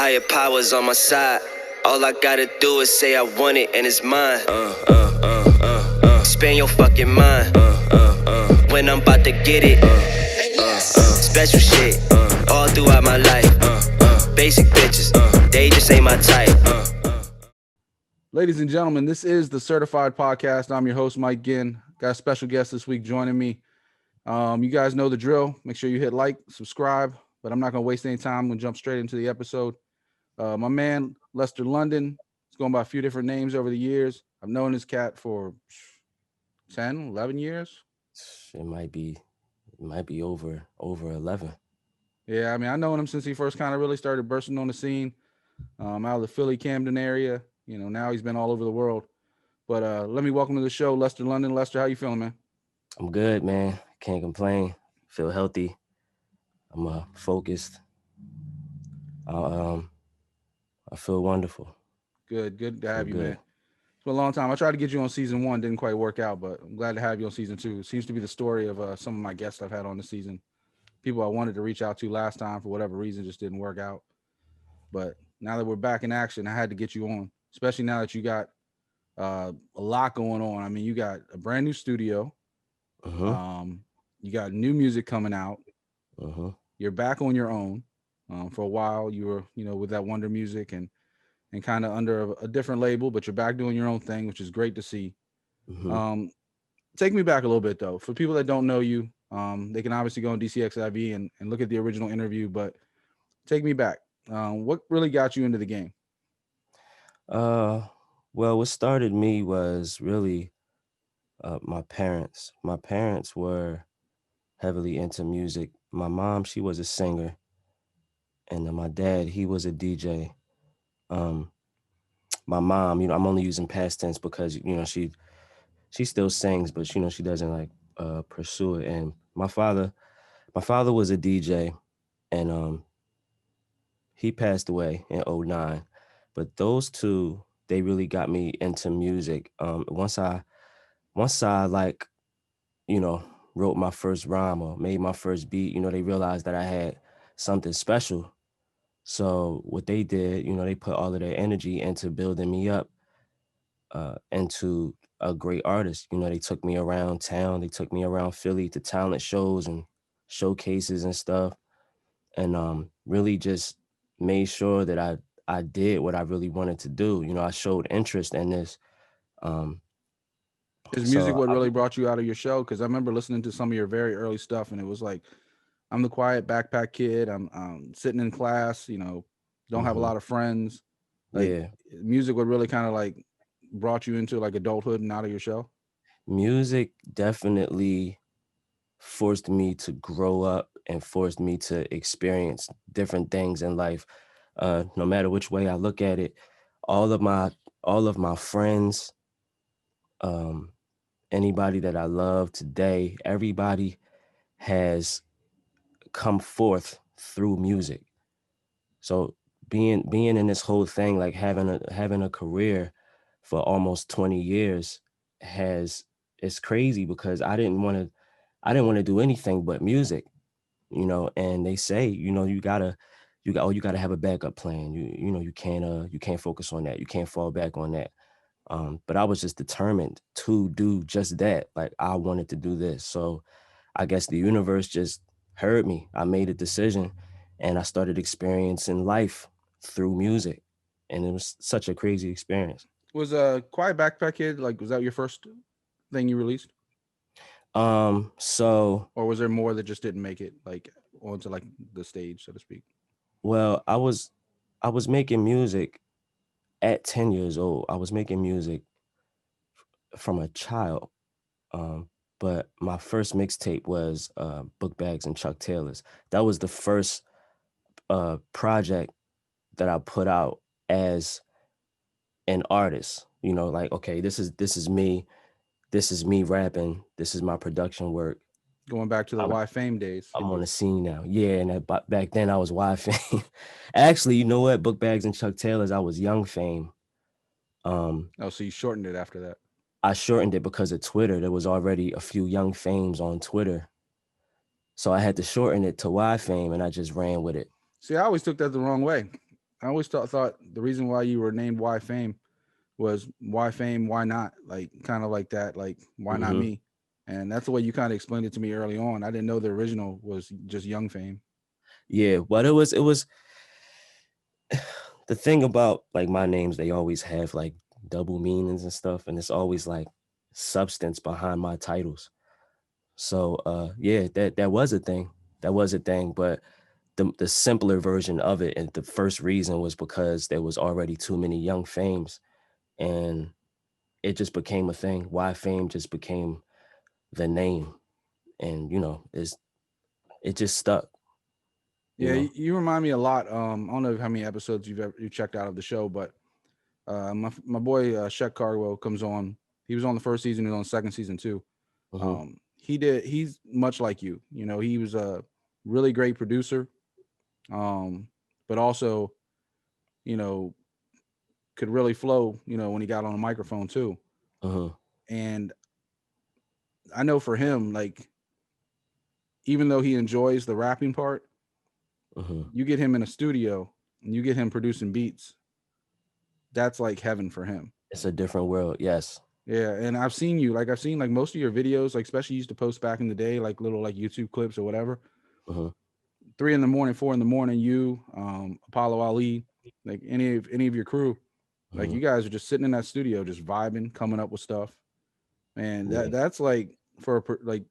Higher powers on my side. All I gotta do is say I want it and it's mine. Spend your fucking mind. When I'm about to get it. Special shit. All throughout my life. Basic bitches. They just ain't my type. Ladies and gentlemen, this is the Certified Podcast. I'm your host, Mike Ginn. Got a special guest this week joining me. You guys know the drill. Make sure you hit like, subscribe, but I'm not going to waste any time. I'm going to jump straight into the episode. My man, Lester London, he's going by a few different names over the years. I've known this cat for 10, 11 years. It might be over 11. Yeah, I mean, I've known him since he first kind of really started bursting on the scene out of the Philly, Camden area. You know, now he's been all over the world. But let me welcome to the show, Lester London. Lester, how you feeling, man? I'm good, man. Can't complain. Feel healthy. I'm focused. I feel wonderful. Good to have you, man. It's been a long time. I tried to get you on season 1, didn't quite work out, but I'm glad to have you on season 2. It seems to be the story of some of my guests I've had on the season. People I wanted to reach out to last time for whatever reason just didn't work out. But now that we're back in action, I had to get you on, especially now that you got a lot going on. I mean, you got a brand new studio. You got new music coming out. You're back on your own. For a while, you were, with that Wonder Music and kind of under a different label, but you're back doing your own thing, which is great to see. Take me back a little bit, though. For people that don't know you, they can obviously go on DCXIV and look at the original interview, but take me back. What really got you into the game? Well, what started me was really my parents. My parents were heavily into music. My mom, she was a singer, and my dad, he was a DJ. My mom, I'm only using past tense because she still sings, but she doesn't like pursue it. And my father was a DJ, and he passed away in 2009. But those two, they really got me into music. Once I like, wrote my first rhyme or made my first beat, they realized that I had something special. So what they did, they put all of their energy into building me up into a great artist. They took me around town. They took me around Philly to talent shows and showcases and stuff. And really just made sure that I did what I really wanted to do. I showed interest in this. Is music what really brought you out of your show? Because I remember listening to some of your very early stuff, and it was like, I'm the quiet backpack kid. I'm sitting in class, don't have a lot of friends. Like, music would really kind of like brought you into like adulthood and out of your shell. Music definitely forced me to grow up and forced me to experience different things in life. No matter which way I look at it, all of my friends, anybody that I love today, everybody has come forth through music. So being in this whole thing, like having a career for almost 20 years it's crazy because I didn't want to do anything but music, and they say, you gotta have a backup plan. You can't focus on that. You can't fall back on that. But I was just determined to do just that. Like I wanted to do this. So I guess the universe just heard me. I made a decision and I started experiencing life through music. And it was such a crazy experience. Was Quiet Backpack Kid, like, was that your first thing you released? So, or was there more that just didn't make it like onto like the stage, so to speak? Well, I was making music at 10 years old. I was making music from a child. But my first mixtape was Book Bags and Chuck Taylors. That was the first project that I put out as an artist. Like, okay, this is me. This is me rapping. This is my production work. Going back to the YFame days. I'm on the scene now. Yeah, and back then I was YFame. Actually, you know what? Book Bags and Chuck Taylors, I was Young Fame. So you shortened it after that? I shortened it because of Twitter. There was already a few Young Fames on Twitter. So I had to shorten it to YFame, and I just ran with it. See, I always took that the wrong way. I always thought the reason why you were named YFame was why fame, why not? Like kind of like that, like why not Hmm. me? And that's the way you kind of explained it to me early on. I didn't know the original was just Young Fame. Yeah, but it was the thing about like my names, they always have like double meanings and stuff, and it's always like substance behind my titles. So yeah, that was a thing. That was a thing, but the simpler version of it, and the first reason was because there was already too many young fames, and it just became a thing. Why fame just became the name, and it just stuck. You Yeah, know. you remind me a lot. I don't know how many episodes you checked out of the show, but my boy Shek Carwell comes on. He was on the first season. He was on the second season too. Hmm. He's much like you. You know, he was a really great producer, but also, you know, could really flow. You know, when he got on a microphone too. Hmm. And I know for him, like, even though he enjoys the rapping part, Hmm. you get him in a studio and you get him producing beats. That's like heaven for him. It's a different world. Yes. Yeah, and I've seen like most of your videos, like especially you used to post back in the day, like little like YouTube clips or whatever. Hmm. 3 in the morning, 4 in the morning, you, Apollo Ali, like any of your crew, like Hmm. you guys are just sitting in that studio, just vibing, coming up with stuff. And Yeah. that's like like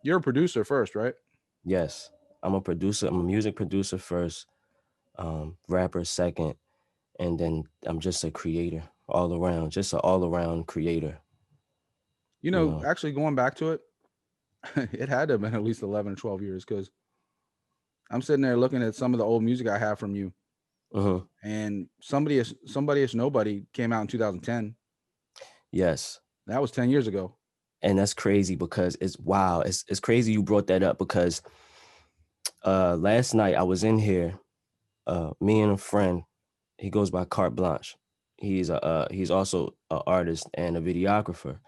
you're a producer first, right? Yes. I'm a producer. I'm a music producer first, rapper second, and then I'm just a creator all around, just an all around creator. You You know, know. actually going back to it, it had to have been at least 11 or 12 years because I'm sitting there looking at some of the old music I have from you, Hmm. and somebody is nobody came out in 2010. Yes. That was 10 years ago. And that's crazy because it's wow. It's crazy you brought that up because last night I was in here, me and a friend, he goes by Carte Blanche. He's also an artist and a videographer.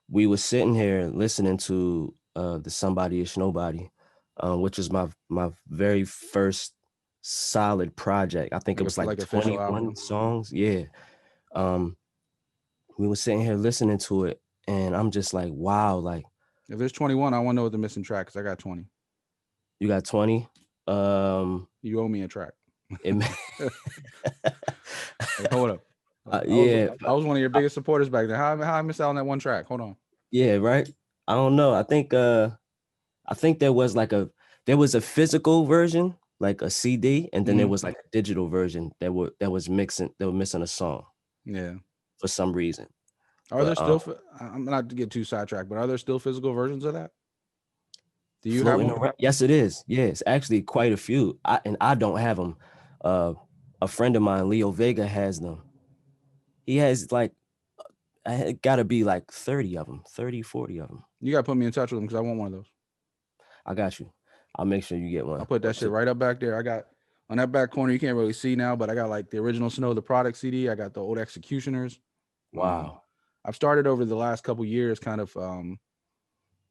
We were sitting here listening to the Somebody Ish Nobody, which is my very first solid project. I think it Like was a like like official 21 album. songs. Yeah. Um, we were sitting here listening to it, and I'm just like, wow, like If there's 21, I want to know what the missing track because I got 20. you got 20. You owe me a track. It, Hey, hold up. yeah, I was one of your biggest supporters back then. How I missed out on that one track? Hold on. yeah, right. I don't know. I think there was a physical version, like a CD, and then there Mhm. was like a digital version that was mixing. They were missing a song Yeah. for some reason. Are there But still? I'm not to get too sidetracked, but are there still physical versions of that? Do you have floating one? around, yes, it is. Yeah, it's actually quite a few. I don't have them. A friend of mine, Leo Vega, has them. He has like it got to be like 30 of them, 30, 40 of them. You gotta put me in touch with them because I want one of those. I got you. I'll make sure you get I'll one put or that shit two. right up back there. I got on that back corner. You can't really see now, but I got like the original Snow the Product CD. I got the old Executioners. Um, Wow. I've started over the last couple years, kind of,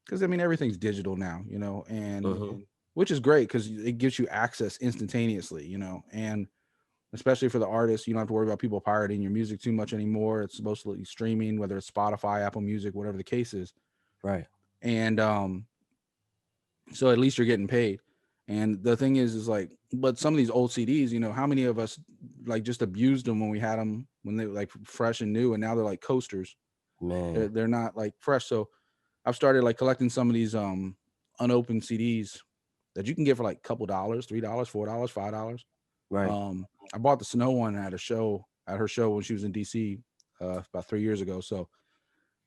because I mean everything's digital now, and Hmm. which is great because it gives you access instantaneously, and especially for the artists, you don't have to worry about people pirating your music too much anymore. It's mostly streaming, whether it's Spotify, Apple Music, whatever the case is, Right. and so at least you're getting paid. And the thing is like, but some of these old CDs, how many of us like just abused them when we had them when they were like fresh and new, and now they're like coasters. They're, Man. they're not like fresh. So I've started like collecting some of these unopened CDs that you can get for like a couple dollars, $3, $4, $5. Right. I bought the Snow one at her show when she was in DC about 3 years ago. So,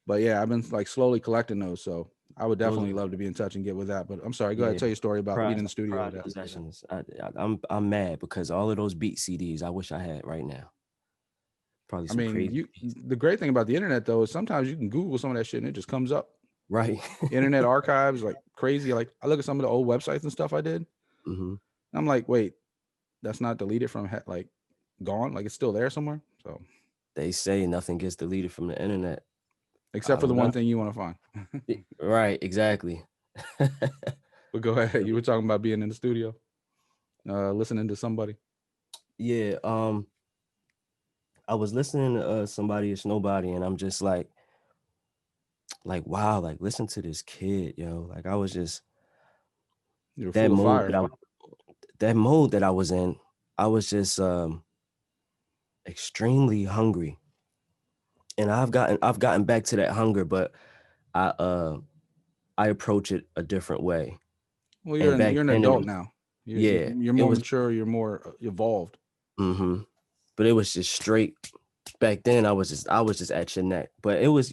but yeah, I've been like slowly collecting those. So I would Those definitely love to be in touch and get with that. But I'm sorry, go ahead, Yeah, tell your story about being pride, in the studio with pride that. possessions. I'm mad because all of those beat CDs I wish I had right now. Probably I some mean, crazy beats. the great thing about the internet though is sometimes you can Google some of that shit and it just comes up. Right. Internet archives like crazy. Like I look at some of the old websites and stuff I did. Hmm. I'm like, wait, that's not deleted from like gone. Like it's still there somewhere. So They say nothing gets deleted from the internet. I except for the don't know. one thing you want to find. Right. Exactly. But go ahead. You were talking about being in the studio, listening to somebody. Yeah. I was listening to Somebody It's Nobody, and I'm just like wow, like listen to this kid, yo. Like I was just You're that full of mode fire. that mode that I was in. I was just extremely hungry, and I've gotten back to that hunger, but I uh I approach it a different way. Well, And back you're an then, adult now. yeah, You're it more was. mature. You're more evolved. hmm But it was just straight. Back then, I was just at your neck. But it was,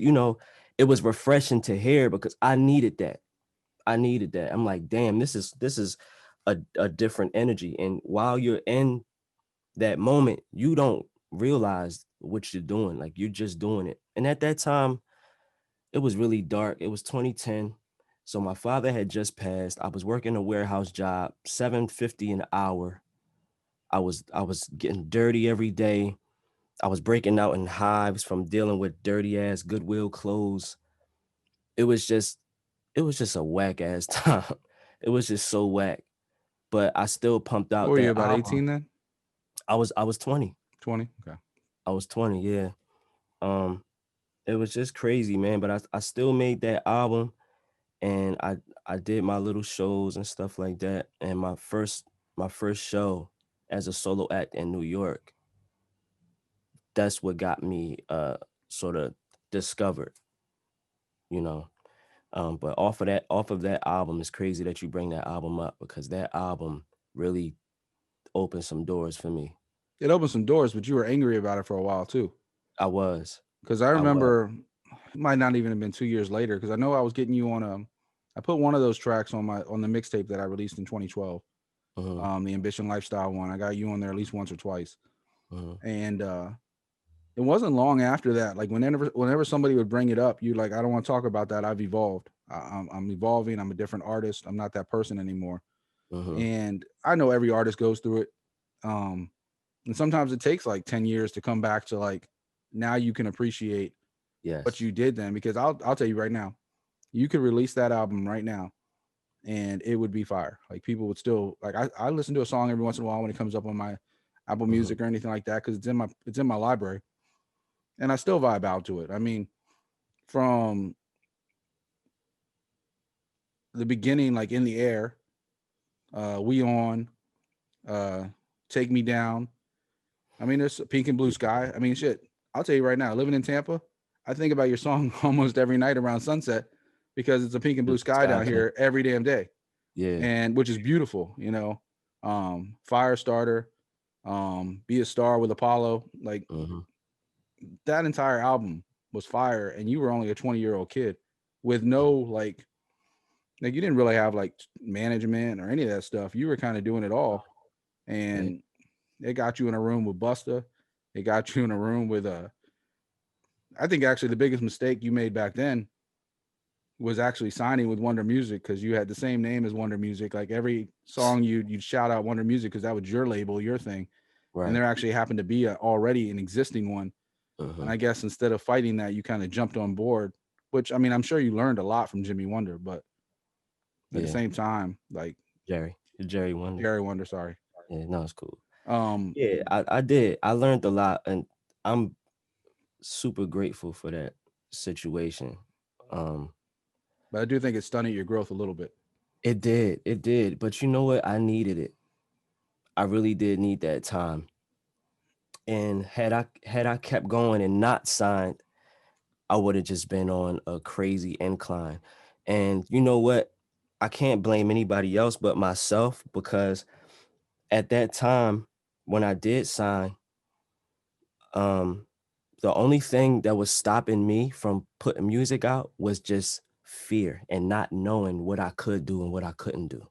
it was refreshing to hear because I needed that. I needed that. I'm like, damn, this is a different energy. And while you're in that moment, you don't realize what you're doing. Like you're just doing it. And at that time, it was really dark. It was 2010. So my father had just passed. I was working a warehouse job, 750 an hour. I was getting dirty every day. I was breaking out in hives from dealing with dirty ass Goodwill clothes. It was just it was just a whack ass time. It was just so whack. But I still pumped What out were you, that about album. 18 then? I was 20. 20? Okay. I was 20, yeah. Um, it was just crazy, man. But I still made that album, and I did my little shows and stuff like that. And my first show as a solo act in New York, that's what got me sort of discovered, you know. But off of that album, it's crazy that you bring that album up because that album really opened some doors for me. It opened some doors, but you were angry about it for a while too. I was. Because I I was. remember it might not even have been 2 years later. Because I know I was getting you on I put one of those tracks on the mixtape that I released in 2012. hmm The Ambition Lifestyle one. I got you on there at least once or twice. hmm And it wasn't long after that. Like whenever somebody would bring it up, you like, I don't want to talk about that. I've evolved. I'm evolving. I'm a different artist. I'm not that person anymore. hmm And I know every artist goes through it. Um, and sometimes it takes like 10 years to come back to like now you can appreciate what Yes. you did then. Because I'll tell you right now, you could release that album right now and it would be fire. Like people would still like I listen to a song every once in a while when it comes up on my Apple hmm Music or anything like that because it's in my library and I still vibe out to it. I mean, from the beginning, like In the Air, We On, uh, Take Me Down. I mean, there's Pink and Blue Sky. I mean, shit. I'll tell you right now, living in Tampa, I think about your song almost every night around sunset because it's a pink and blue The sky sky down paint. here every damn day, Yeah. and which is beautiful, you know. Firestarter, Be a Star with Apollo, like hmm that entire album was fire, and you were only a 20-year-old kid with no like you didn't really have like management or any of that stuff. You were kind of doing it all, Yeah. and it got you in a room with Busta. It got you in a room with I think actually the biggest mistake you made back then was actually signing with Wonder Music because you had the same name as Wonder Music. Like every song you'd shout out Wonder Music because that was your label, your thing, and Right. there actually happened to be already an existing one. And hmm I guess instead of fighting that, you kind of jumped on board. Which I mean, I'm sure you learned a lot from Jimmy Wonder, but at the Yeah. same time, like Jerry Wonder. Jerry Wonder, sorry. Yeah. No, it's cool. Um, Yeah. I did. I learned a lot, and I'm super grateful for that situation. Um, but I do think it stunted your growth a little bit. it did. It did. But you know what? I needed it. I really did need that time. And had I kept going and not signed, I would have just been on a crazy incline. And you know what? I can't blame anybody else but myself because at that time when I did sign, um, the only thing that was stopping me from putting music out was just fear and not knowing what I could do and what I couldn't do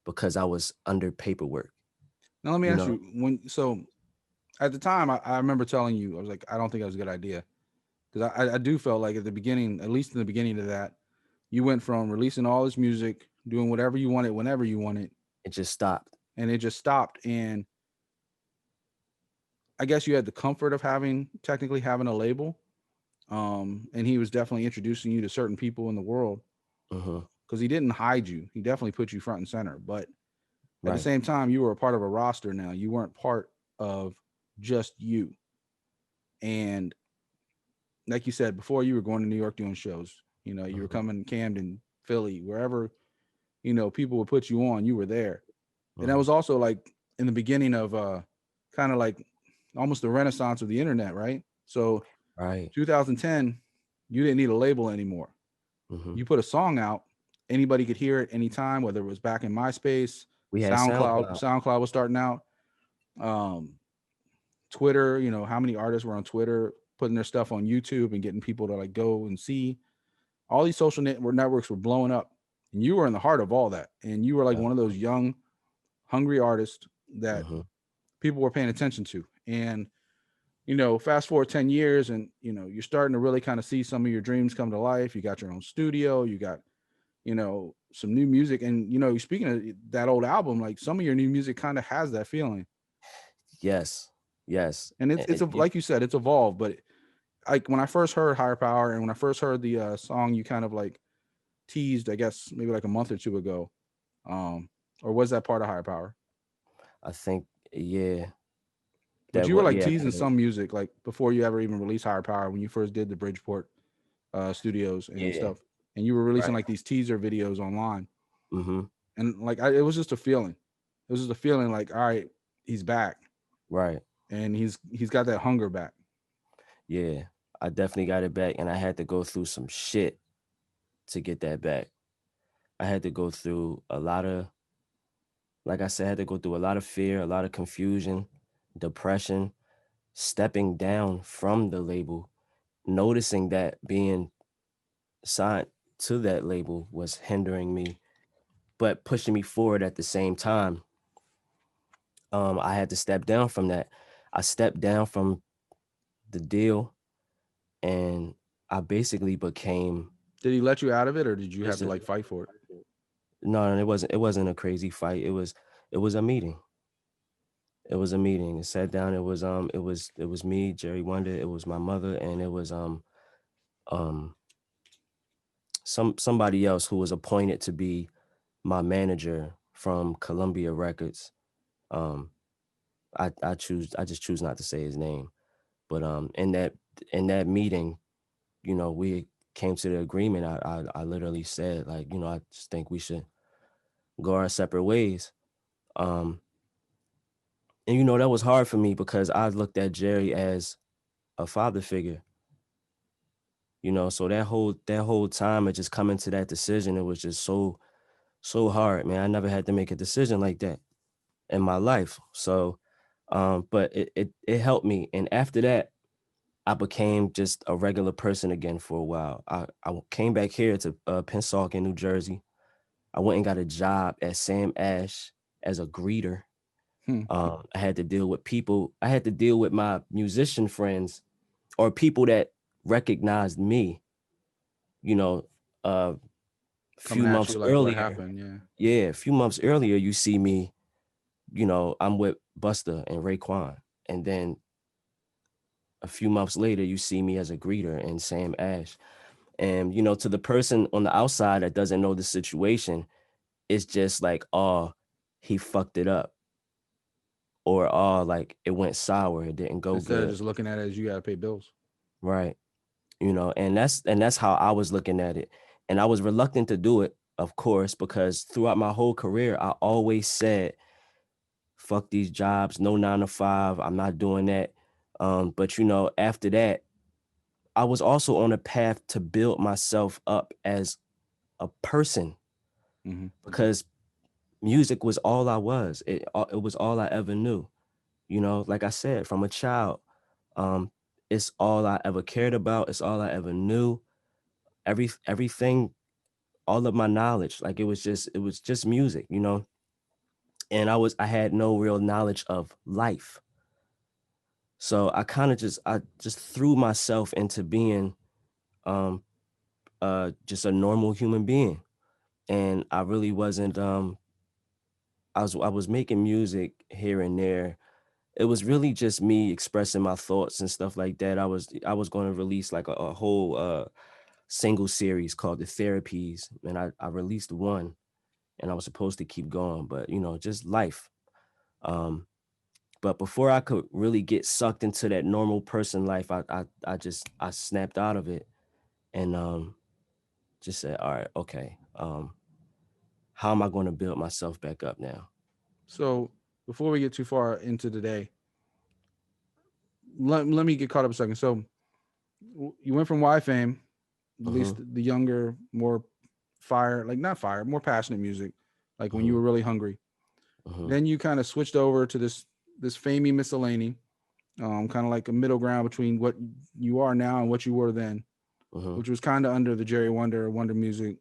because I was under paperwork, Now let me you ask know? you so at the time I remember telling you I was like I don't think that was a good idea because I do felt like at the beginning, at least in the beginning of that, you went from releasing all this music, doing whatever you wanted, whenever you wanted, It just stopped. and it just stopped. And I guess you had the comfort of technically having a label. And he was definitely introducing you to certain people in the world hmm because he didn't hide you. He definitely put you front and center. But at the Right. same time, you were a part of a roster now. You weren't part. of just you. And like you said before, you were going to New York doing shows. You know, you were Mhm. coming to Camden, Philly, wherever, you know, people would put you on, you were there. And that Mhm. was also like in the beginning of kind of like almost the renaissance of the internet, right? So Right. 2010, you didn't need a label anymore. Mhm. You put a song out, anybody could hear it anytime, whether it was back in MySpace, We had SoundCloud. SoundCloud. SoundCloud was starting out. Um, Twitter, you know, how many artists were on Twitter putting their stuff on YouTube and getting people to like go and see. All these social networks were blowing up, and you were in the heart of all that. And you were like Yeah. one of those young, hungry artists that Mhm. people were paying attention to. And you know, fast forward 10 years, and you know, you're starting to really kind of see some of your dreams come to life. You got your own studio, you got, you know, some new music. And you know, speaking of that old album, like some of your new music kind of has that feeling. Yes. Yes. And it's You like you said, it's evolved. But like when I first heard Higher Power, and when I first heard the song you kind of like teased, I guess maybe like a month or two ago, um, or was that part of Higher Power? I think, yeah, But that you were what like yeah, teasing that is. some music like before you ever even released Higher Power, when you first did the Bridgeport studios and Yeah. stuff, and you were releasing Right. like these teaser videos online, Mhm. and like it was just a feeling. It was just a feeling like, all right, he's back, Right. and he's got that hunger back. Yeah. I definitely got it back, and I had to go through some shit to get that back. I had to go through a lot of, like I said, I had to go through a lot of fear, a lot of confusion, depression, stepping down from the label, noticing that being signed to that label was hindering me, but pushing me forward at the same time. I had to step down from that. I stepped down from the deal, and I basically became Did he let you out of it, or did you have just to a like fight for it? no, it wasn't a crazy fight. It was a meeting. It was a meeting. It sat down. It was me, Jerry Wonder. It was my mother, and it was um somebody else who was appointed to be my manager from Columbia Records. Um, I just choose not to say his name. But in that meeting, we came to the agreement. I literally said, like, I just think we should go our separate ways. Um, and that was hard for me because I looked at Jerry as a father figure. So that whole time of just coming to that decision, it was just so hard, man. I never had to make a decision like that in my life. So, but it helped me. And after that, I became just a regular person again for a while. I came back here to Pensacola, New Jersey. I went and got a job at Sam Ash as a greeter. Hmm. I had to deal with people. I had to deal with my musician friends or people that recognized me. You know, a Coming few at months you like what earlier. happened? Yeah. Yeah, a few months earlier, you see me. I'm with Busta and Raekwon, and then a few months later, you see me as a greeter in Sam Ash. And, to the person on the outside that doesn't know the situation, it's just like, oh, he fucked it up. Or, oh, like it went sour. It didn't go Instead of good. just looking at it as you got to pay bills. Right. And that's how I was looking at it. And I was reluctant to do it, of course, because throughout my whole career, I always said, fuck these jobs, no 9 to 5. I'm not doing that. But after that, I was also on a path to build myself up as a person Hmm. because music was all I was. It was all I ever knew. Like I said, from a child, um, it's all I ever cared about. It's all I ever knew. Everything, all of my knowledge, like it was just music. And I had no real knowledge of life. So I just threw myself into being um just a normal human being. And I really wasn't I was making music here and there. It was really just me expressing my thoughts and stuff like that. I was going to release like a whole single series called The Therapies, and I released one, and I was supposed to keep going, but just life. Um But before I could really get sucked into that normal person life, I snapped out of it and just said, all right, okay, how am I going to build myself back up now? So before we get too far into today, let me get caught up a second. So you went from YFame, at Mm-hmm. least the younger, more fire, like not fire, more passionate music, like when you Mm-hmm. were really hungry. Mm-hmm. Then you kind of switched over to this famey miscellany, kind of like a middle ground between what you are now and what you were then, Mm-hmm. which was kind of under the Jerry Wonder music.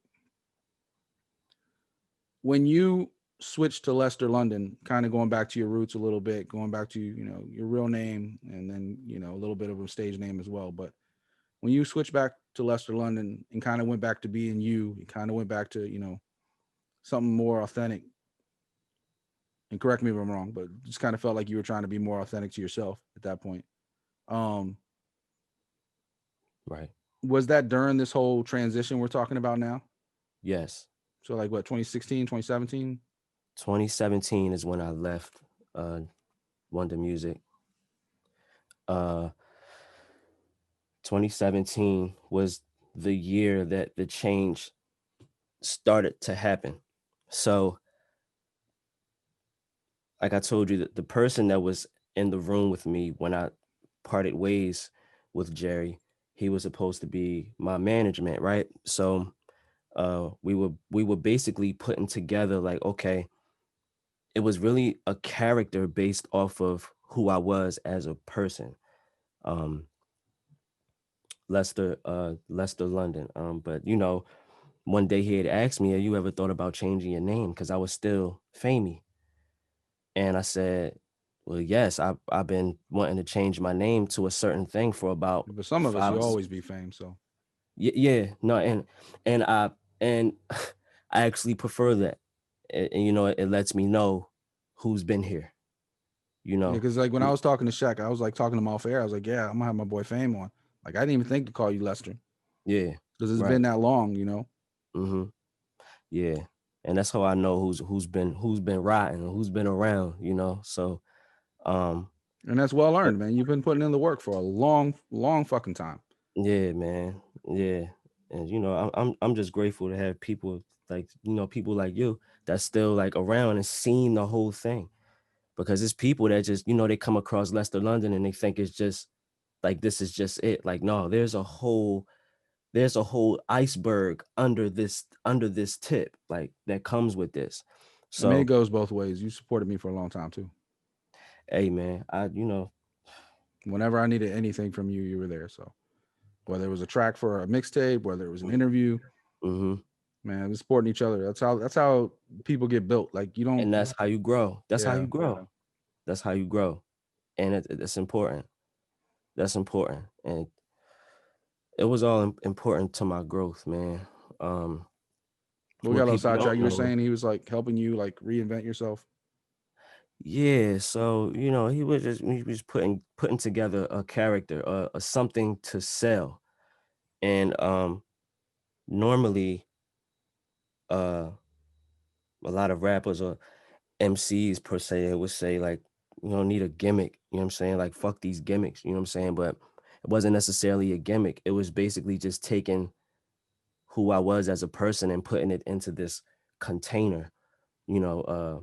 When you switched to Lester London, kind of going back to your roots a little bit, going back to your real name, and then a little bit of a stage name as well. But when you switched back to Lester London and kind of went back to being you, kind of went back to something more authentic. And correct me if I'm wrong, but just kind of felt like you were trying to be more authentic to yourself at that point. Um, Right. was that during this whole transition we're talking about now? Yes. So like what, 2016, 2017? 2017 is when I left Wonder Music. 2017 was the year that the change started to happen. So, like I told you, that the person that was in the room with me when I parted ways with Jerry, he was supposed to be my management, right? So, we were basically putting together like, okay, it was really a character based off of who I was as a person. Um, Lester London. But one day he had asked me, have you ever thought about changing your name? Because I was still famey. And I said, well, yes, I've been wanting to change my name to a certain thing for about But some of us, five. you always be fame. So Yeah, no, and I actually prefer that. And it lets me know who's been here, you yeah, know. because like when I Who- was talking to Shaq, I was like talking to him off air. I was like, yeah, I'm gonna have my boy Fame on. Like I didn't even think to call you Lester Yeah, because it's right. been that long. Mm-hmm. Yeah. And that's how I know who's been riding, who's been around, So um And that's well but earned, man. You've been putting in the work for a long, long fucking time. yeah, man. Yeah. And I'm just grateful to have people people like you that's still like around and seeing the whole thing. Because it's people that just, they come across Lester London and they think it's just like this is just it. Like, no, there's a whole iceberg under this tip, like that comes with this. I mean, it So, goes both ways. You supported me for a long time too. hey man, Whenever I needed anything from you, you were there. So whether it was a track for a mixtape, whether it was an interview, mm-hmm. man, we're supporting each other. That's how people get built. Like you don't, And that's how you grow. That's how yeah. you grow. That's how you grow. And it's important. That's important. And it was all important to my growth, man. Um, But we got what a little people sidetrack. don't You were know. saying he was like helping you like reinvent yourself. Yeah, so he was putting together a character, a something to sell. And normally uh a lot of rappers or MCs per se would say like, you don't need a gimmick, you know what I'm saying? Like fuck these gimmicks, you know what I'm saying? But it wasn't necessarily a gimmick. It was basically just taking who I was as a person and putting it into this container, a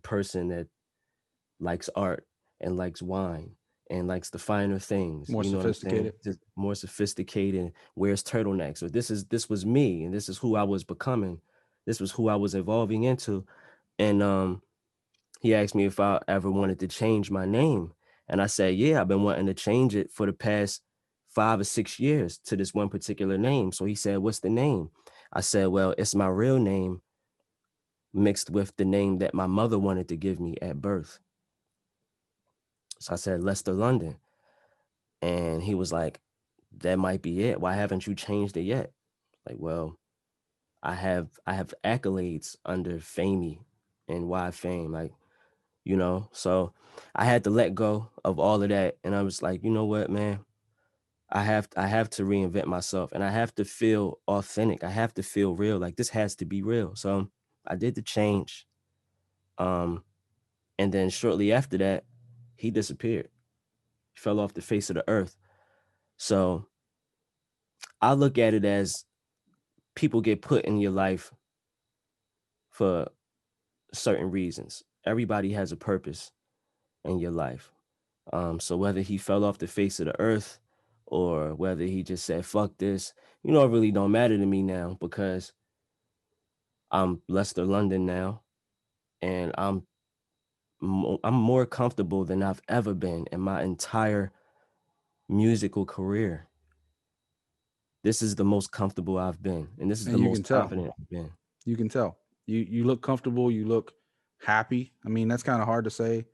person that likes art and likes wine and likes the finer things. More You know what I'm saying? sophisticated. Just more sophisticated, wears turtlenecks. Or this was me, and this is who I was becoming. This was who I was evolving into. And he asked me if I ever wanted to change my name. And I said, yeah, I've been wanting to change it for the past 5 or 6 years to this one particular name. So he said, what's the name? I said, well, it's my real name mixed with the name that my mother wanted to give me at birth. So I said, Lester London. And he was like, that might be it. Why haven't you changed it yet? Like, well, I have accolades under Famey and YFame, like, so I had to let go of all of that. And I was like, you know what, man? I have to reinvent myself and I have to feel authentic. I have to feel real. Like this has to be real. So I did the change. Um, and then shortly after that, he disappeared. He fell off the face of the earth. So I look at it as people get put in your life for certain reasons. Everybody has a purpose in your life. So whether he fell off the face of the earth or whether he just said, fuck this, it really don't matter to me now, because I'm Lester London now, and I'm more comfortable than I've ever been in my entire musical career. This is the most comfortable I've been, and this is And the you can most tell. confident I've been. You can tell. You look comfortable. You look happy. I mean, that's kind of hard to say.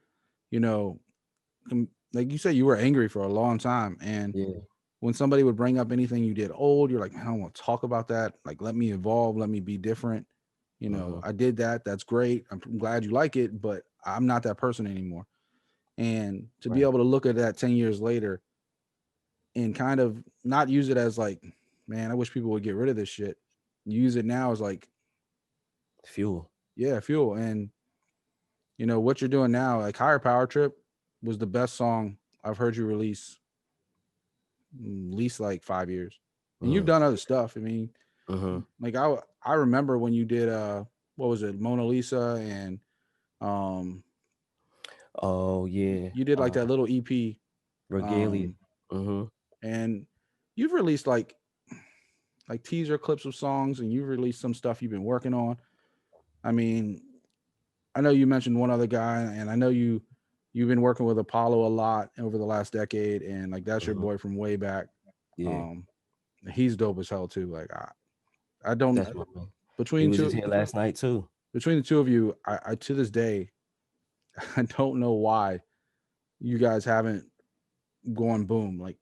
Like you said, you were angry for a long time, and Yeah. when somebody would bring up anything you did old, you're like, man, I don't want to talk about that. Like, let me evolve. Let me be different. I did that. That's great. I'm glad you like it, but I'm not that person anymore. And to be able to look at that 10 years later and kind of not use it as like, man, I wish people would get rid of this shit. Use it now as like fuel. Yeah, fuel. And what you're doing now, like Higher Power Trip was the best song I've heard you release at least like 5 years. And you've done other stuff. I mean, like I remember when you did what was it, Mona Lisa, and oh yeah, you did like that little EP, Regalia. And you've released like teaser clips of songs, and you've released some stuff you've been working on. I mean, I know you mentioned one other guy, and I know you've been working with Apollo a lot over the last decade, and like that's your boy from way back. Yeah. He's dope as hell too. Like I don't. That's my man. Between he was two just here last night too. Between the two of you, I to this day, I don't know why you guys haven't gone boom. Like,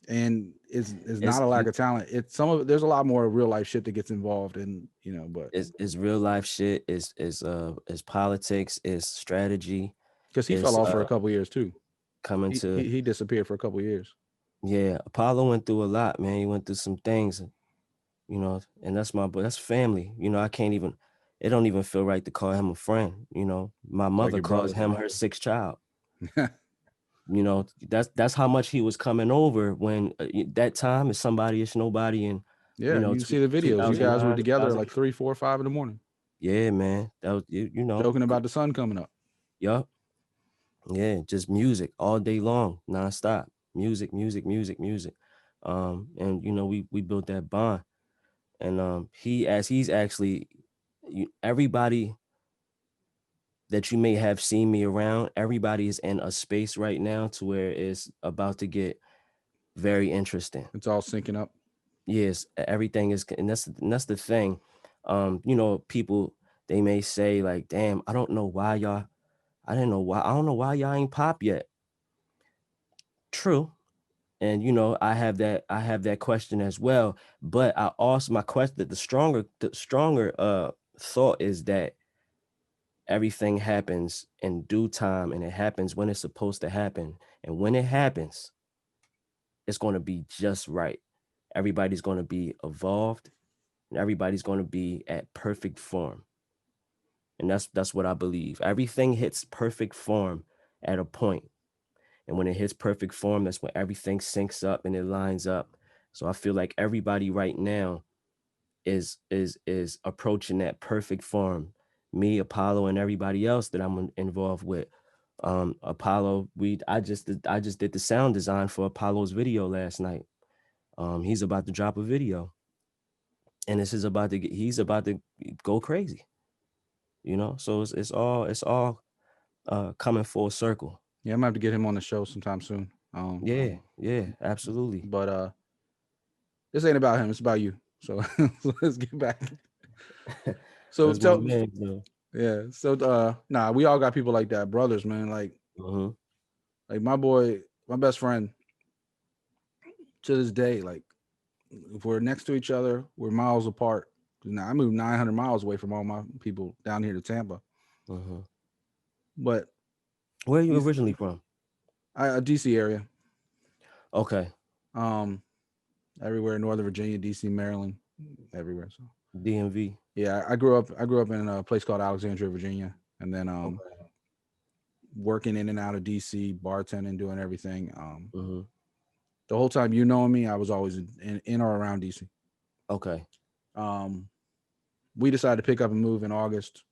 and it's not a lack of talent. It's some of it. There's a lot more real life shit that gets involved in, but it's real life shit. It's politics. It's strategy. Because he fell off for a couple years too. He disappeared for a couple years. Yeah, Apollo went through a lot, man. He went through some things, and that's my boy. That's family. I can't even. It don't even feel right to call him a friend. My mother calls him her sixth child. That's how much he was coming over when that time is somebody, it's nobody. And you see the videos. You guys were together like 3, 4, 5 in the morning. Yeah, man. That was joking about the sun coming up. Yup. Yeah, just music all day long, nonstop. Music. And we built that bond. And he's actually everybody that you may have seen me around, everybody is in a space right now to where it's about to get very interesting. It's all syncing up. Yes, everything is, and that's the thing. People, they may say like, damn, I don't know why y'all ain't pop yet. True. And I have that question as well. But I also, my question, the stronger thought is that everything happens in due time, and it happens when it's supposed to happen. And when it happens, it's going to be just right. Everybody's going to be evolved, and everybody's going to be at perfect form. And that's what I believe. Everything hits perfect form at a point. And when it hits perfect form, that's when everything syncs up and it lines up. So I feel like everybody right now is approaching that perfect form. Me, Apollo, and everybody else that I'm involved with. Apollo, I just did the sound design for Apollo's video last night. He's about to drop a video, and he's about to go crazy. So it's all coming full circle. Yeah, I'm gonna have to get him on the show sometime soon. Yeah, absolutely. But this ain't about him; it's about you. So let's get back. So tell me, yeah. So we all got people like that, brothers, man. Like, like my boy, my best friend. To this day, like, if we're next to each other, we're miles apart. Now I moved 900 miles away from all my people down here to Tampa. But where are you originally from? A DC area. Okay. Everywhere in Northern Virginia, DC, Maryland, everywhere. So DMV. Yeah, I grew up in a place called Alexandria, Virginia, and then working in and out of DC, bartending, doing everything. Mm-hmm. The whole time you knowing me, I was always in or around DC. Okay. We decided to pick up and move in August,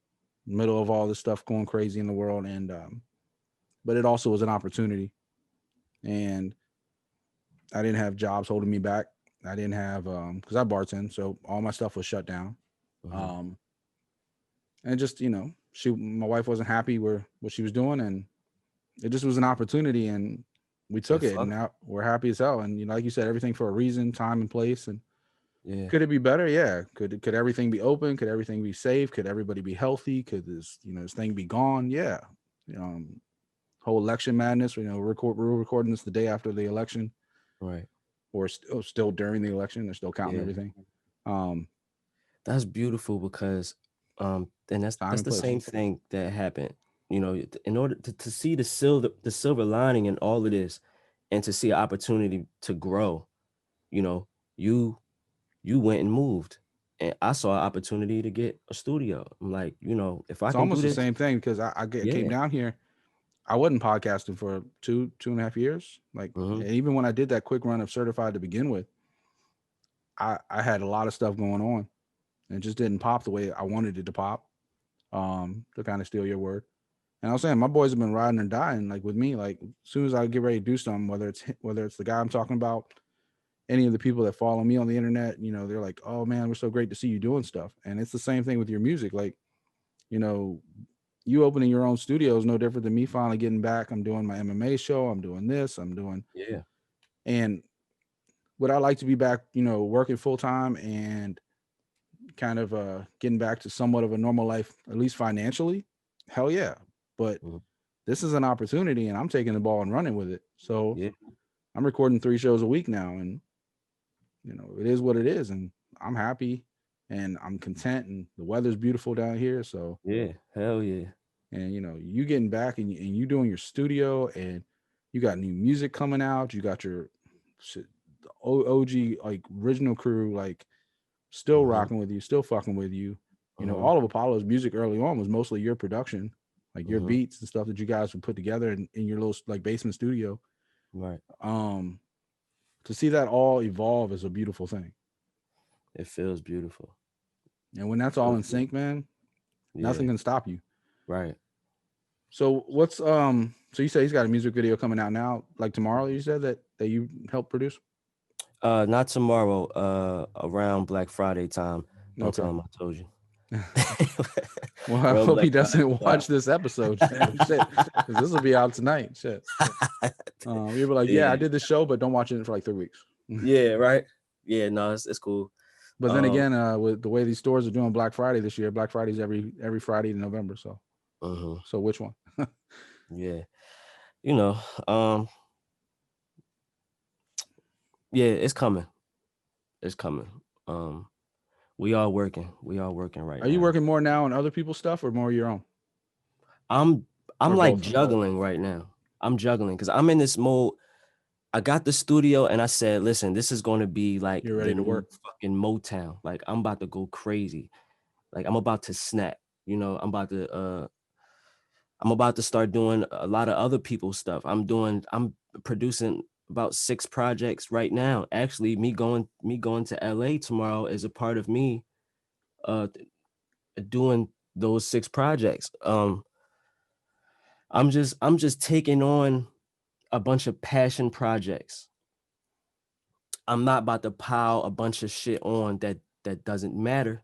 middle of all this stuff going crazy in the world, and but it also was an opportunity, and I didn't have jobs holding me back. I didn't have because I bartend, so all my stuff was shut down. Mm-hmm. And just my wife wasn't happy with what she was doing, and it just was an opportunity, and we And took it, and fuck. now we're happy as hell. And like you said, everything for a reason, time and place. And Yeah. could it be better? Yeah. Could everything be open? Could everything be safe? Could everybody be healthy? Could this thing be gone? Yeah. Whole election madness. We're recording this the day after the election, Right. or still during the election. They're still counting Yeah. everything. That's beautiful because and that's Time and the place. same thing that happened. In order to see the silver lining in all of this, and to see an opportunity to grow, you went and moved, and I saw an opportunity to get a studio. I'm like, if I It's can do almost the this, same thing because I came yeah. down here. I wasn't podcasting for 2.5 years. Like, Mm-hmm. and even when I did that quick run of certified to begin with, I had a lot of stuff going on, and it just didn't pop the way I wanted it to pop. To kind of steal your word. And I was saying, my boys have been riding and dying like with me. Like, as soon as I get ready to do something, whether it's the guy I'm talking about, any of the people that follow me on the internet, they're like, "Oh man, we're so great to see you doing stuff." And it's the same thing with your music. Like, you opening your own studio is no different than me finally getting back. I'm doing my MMA show. I'm doing this. I'm doing, Yeah. and would I like to be back, working full time and kind of getting back to somewhat of a normal life, at least financially? Hell yeah. But Mm-hmm. this is an opportunity, and I'm taking the ball and running with it. So Yeah. I'm recording 3 shows a week now, and it is what it is, and I'm happy and I'm content, and the weather's beautiful down here. So Yeah. Hell yeah. and you getting back and you doing your studio, and you got new music coming out. You got your the OG like original crew like still Mm-hmm. rocking with you, still fucking with you. Mm-hmm. All of Apollo's music early on was mostly your production, like your Mm-hmm. beats and stuff that you guys would put together in your little like basement studio. Right. To see that all evolve is a beautiful thing. It feels beautiful. And when that's all Feels in beautiful. sync, man, nothing Yeah. can stop you. Right. So what's so you say he's got a music video coming out now, like tomorrow, you said that you helped produce? Not tomorrow. Around Black Friday time. Don't tell Okay. him I told you. Well, I Around hope he Black Friday doesn't watch this episode. Shit. Because this will be out tonight. Shit. time. You'll be like, yeah, I Yeah. did this show, but don't watch it for like 3 weeks. Yeah. Right. Yeah. No, it's cool. But then again, with the way these stores are doing Black Friday this year, Black Friday's every Friday in November. So so which one? Yeah. Yeah, it's coming. It's coming. We are working. Right Are you now. working more now on other people's stuff or more your own? I'm Or like both? juggling right now. I'm juggling because I'm in this mode. I got the studio and I said, listen, this is going to be like You're ready the to new work. fucking Motown. Like I'm about to go crazy. Like I'm about to snap. I'm about to start doing a lot of other people's stuff. I'm producing about 6 projects right now. Actually, me going to LA tomorrow is a part of me doing those 6 projects. I'm just taking on a bunch of passion projects. I'm not about to pile a bunch of shit on that doesn't matter.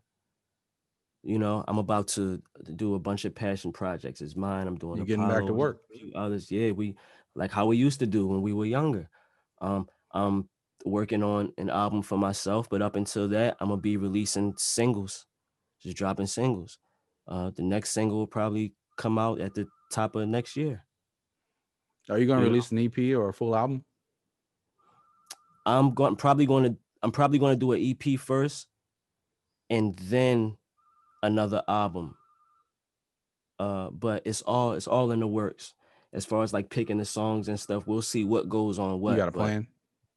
I'm about to do a bunch of passion projects. It's mine. I'm doing You're getting back to Apollo's, work. a few others. Yeah, we like how we used to do when we were younger. I'm working on an album for myself, but up until that, I'm gonna be releasing singles, just dropping singles. The next single will probably come out at the top of next year. Are you going to You know, release an EP or a full album? I'm probably going to do an EP first, and then another album. But it's all in the works as far as like picking the songs and stuff. We'll see what goes on You what. got a But plan?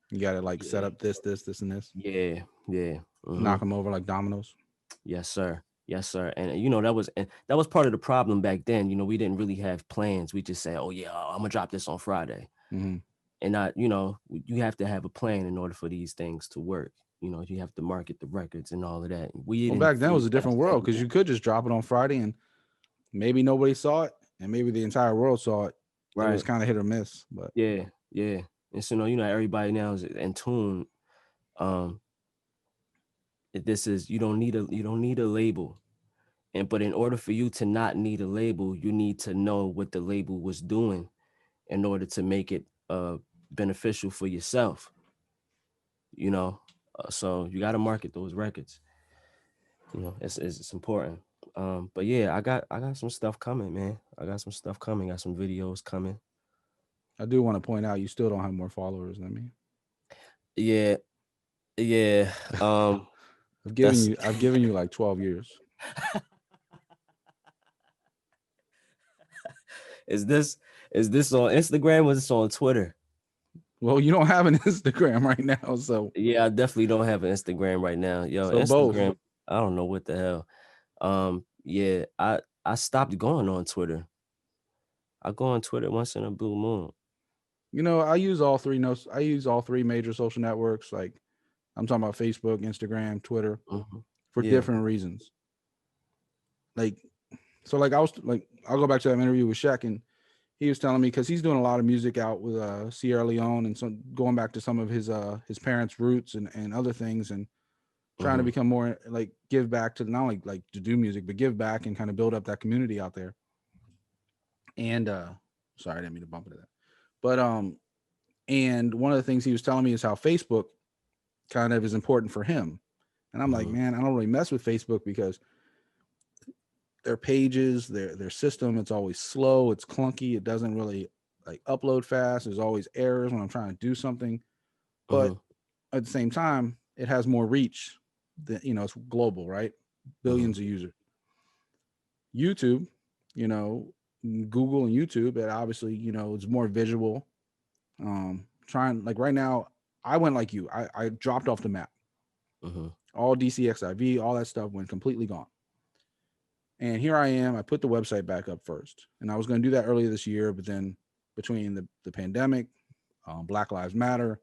You got to like set yeah, up this, and this. yeah. Knock them over like dominoes. Yes, sir. Yes, sir. And that was part of the problem back then. We didn't really have plans. We just say, oh yeah, I'm gonna drop this on Friday. Mm-hmm. And not, you have to have a plan in order for these things to work. You have to market the records and all of that. We Well, didn't back then it fully was a different world because you could just drop it on Friday and maybe nobody saw it, and maybe the entire world saw it. It was right. kind of hit or miss, but Yeah, yeah. And so everybody now is in tune. This is you don't need a label. But in order for you to not need a label, you need to know what the label was doing in order to make it beneficial for yourself. So you got to market those records. It's important. But yeah, I got some stuff coming, man. I got some stuff coming. Got some videos coming. I do want to point out you still don't have more followers than me. Yeah. I've given you like 12 years. Is this on Instagram or is this on Twitter? Well, you don't have an Instagram right now, so yeah, I definitely don't have an Instagram right now. Yo, so Instagram, both. I don't know what the hell. Yeah, I stopped going on Twitter. I go on Twitter once in a blue moon. I use all three. I use all three major social networks. Like I'm talking about Facebook, Instagram, Twitter, for different reasons. Like, so like I'll go back to that interview with Shaq, and he was telling me because he's doing a lot of music out with Sierra Leone, and so going back to some of his parents' roots and other things, and trying to become more like give back to not only like to do music, but give back and kind of build up that community out there. And sorry, I didn't mean to bump into that. But and one of the things he was telling me is how Facebook kind of is important for him. And I'm like, man, I don't really mess with Facebook because their pages, their system, it's always slow, it's clunky, it doesn't really like upload fast. There's always errors when I'm trying to do something. But at the same time, it has more reach than, it's global, right? Billions of users. YouTube, Google and YouTube, it obviously, it's more visual. Trying like right now, I went like you. I dropped off the map. All DCXIV, all that stuff went completely gone. And here I am. I put the website back up first, and I was going to do that earlier this year, but then between the pandemic, Black Lives Matter,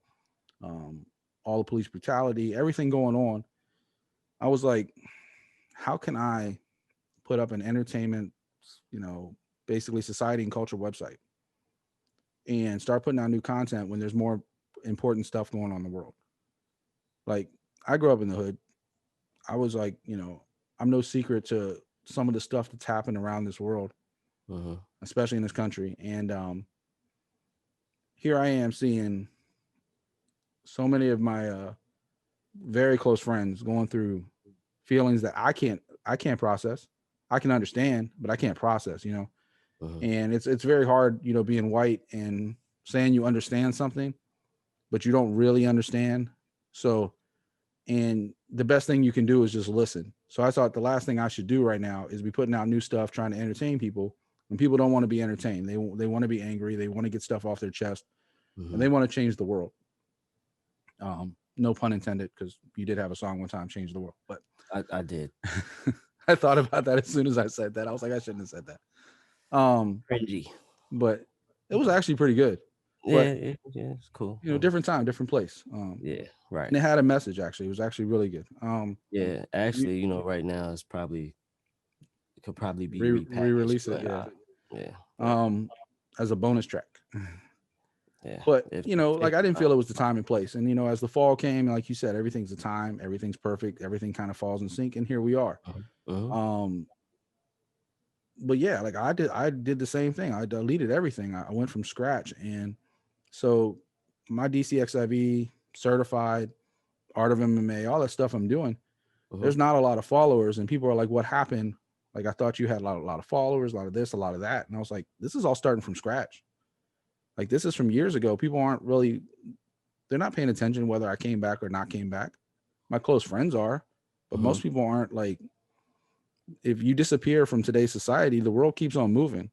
all the police brutality, everything going on, I was like, how can I put up an entertainment, basically society and culture website and start putting out new content when there's more important stuff going on in the world? Like, I grew up in the hood. I was like, I'm no secret to some of the stuff that's happened around this world, especially in this country. And here I am seeing so many of my very close friends going through feelings that I can't process. I can understand, but I can't process, And it's very hard, being white and saying you understand something, but you don't really understand. So, and the best thing you can do is just listen. So I thought the last thing I should do right now is be putting out new stuff, trying to entertain people. And people don't want to be entertained. They want to be angry. They want to get stuff off their chest, and they want to change the world. No pun intended, because you did have a song one time, "Change the World." But I did. I thought about that as soon as I said that. I was like, I shouldn't have said that. Cringy. But it was actually pretty good. Yeah, it's cool. Different time, different place. Yeah, right. And it had a message. Actually, it was actually really good. Yeah, actually, right now it could probably be re-release it. Yeah. As a bonus track. Yeah. But I didn't feel it was the time and place. And as the fall came, like you said, everything's the time, everything's perfect, everything kind of falls in sync, and here we are. But yeah, like I did the same thing. I deleted everything. I went from scratch. And so my DCXIV certified, Art of MMA, all that stuff I'm doing, there's not a lot of followers, and people are like, what happened? Like, I thought you had a lot of followers, a lot of this, a lot of that. And I was like, this is all starting from scratch. Like, this is from years ago. People they're not paying attention whether I came back or not came back. My close friends are, but most people aren't. Like, if you disappear from today's society, the world keeps on moving.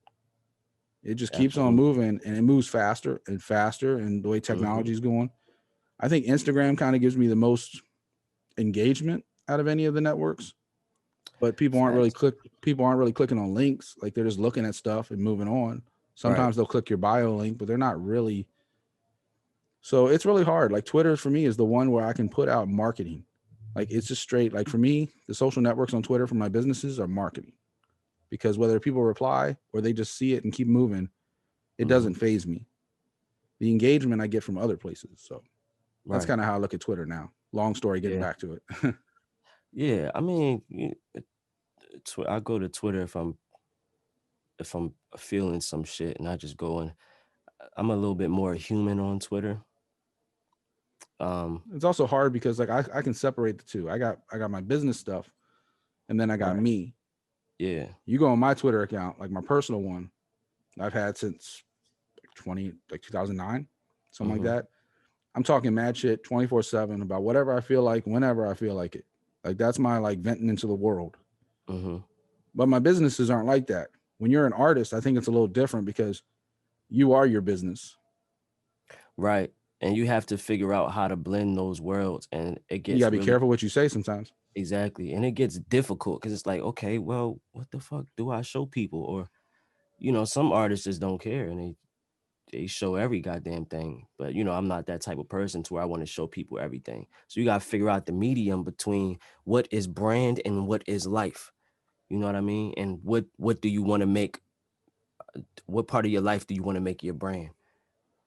It just keeps on moving, and it moves faster and faster. And the way technology is going, I think Instagram kind of gives me the most engagement out of any of the networks. But people aren't really Facts. clicking on links. Like they're just looking at stuff and moving on. Right. Sometimes they'll click your bio link, but they're not really. So it's really hard. Like Twitter for me is the one where I can put out marketing. Like it's just straight. Like for me, the social networks on Twitter for my businesses are marketing, because whether people reply or they just see it and keep moving, it doesn't phase me. The engagement I get from other places. So that's Right. kind of how I look at Twitter now. Long story, getting Yeah. back to it. Yeah. I mean, I go to Twitter if I'm feeling some shit, and I just go and I'm a little bit more human on Twitter. It's also hard because like I can separate the two. I got my business stuff, and then I got Right. me. Yeah. You go on my Twitter account, like my personal one, I've had since 2009, something like that. I'm talking mad shit 24/7 about whatever I feel like, whenever I feel like it. Like that's my like venting into the world. But my businesses aren't like that. When you're an artist, I think it's a little different because you are your business. Right. And you have to figure out how to blend those worlds, and it You gets gotta be really careful what you say sometimes. exactly, and it gets difficult because it's like, okay, well, what the fuck do I show people? Or some artists just don't care, and they show every goddamn thing. But I'm not that type of person to where I want to show people everything. So you got to figure out the medium between what is brand and what is life. You know what I mean? And what do you want to make? What part of your life do you want to make your brand?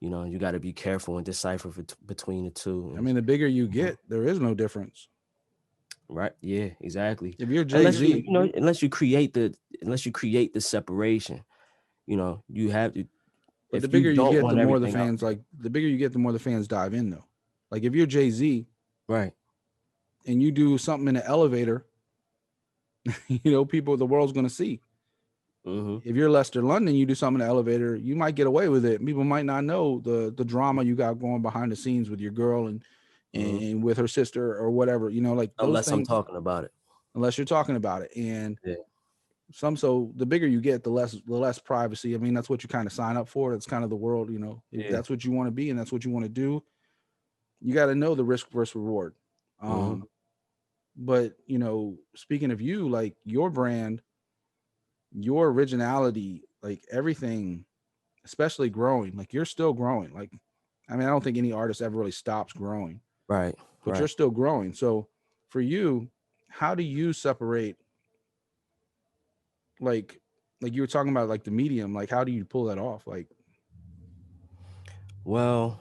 You got to be careful and decipher between the two. I mean, the bigger you get, there is no difference. Right? Yeah, exactly. If you're Unless Jay-Z, unless you create the separation, you have to. but the If you bigger you don't get, the want more the everything out fans there, like. The bigger you get, the more the fans dive in, though. Like if you're Jay-Z right? and you do something in an elevator, the world's gonna see. If you're Lester London, you do something in the elevator, you might get away with it. People might not know the drama you got going behind the scenes with your girl and with her sister or whatever. Like those Unless I'm things. talking about it. Unless you're talking about it, and Yeah. so the bigger you get, the less privacy. I mean, that's what you kind of sign up for. It's kind of the world. If Yeah. that's what you want to be and that's what you want to do, you got to know the risk versus reward. But speaking of you, like your brand, your originality, like everything, especially growing, like you're still growing. Like, I mean, I don't think any artist ever really stops growing, Right. but Right. you're still growing. So for you, how do you separate, like you were talking about, like the medium, like how do you pull that off? Like, Well,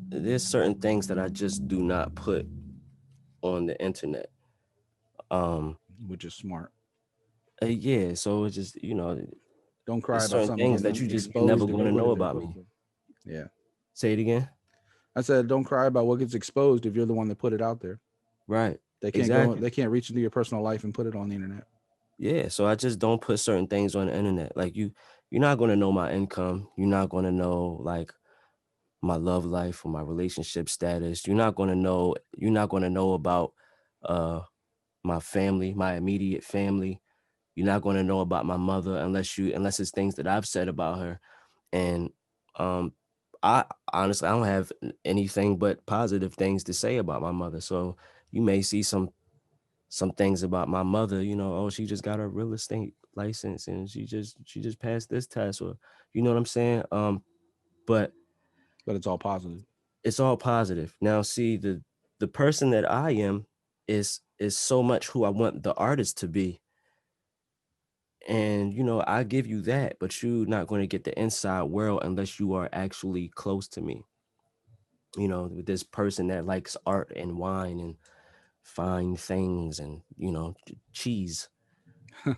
there's certain things that I just do not put on the internet. Which is smart. Yeah, so it's just, Don't cry there's about certain something things that getting you're never exposed if going you to put know it there. about me. Yeah. Say it again. I said, don't cry about what gets exposed if you're the one that put it out there. Right. They can't Exactly. they can't reach into your personal life and put it on the internet. Yeah, so I just don't put certain things on the internet. Like you're not going to know my income. You're not going to know like my love life or my relationship status. You're not going to know about my family, my immediate family. You're not going to know about my mother unless it's things that I've said about her. And I honestly, I don't have anything but positive things to say about my mother. So you may see some things about my mother, oh, she just got a real estate license and she just passed this test, or you know what I'm saying? But it's all positive. It's all positive. Now, see, the person that I am is so much who I want the artist to be. And, I give you that, but you're not going to get the inside world unless you are actually close to me. With this person that likes art and wine and fine things and, cheese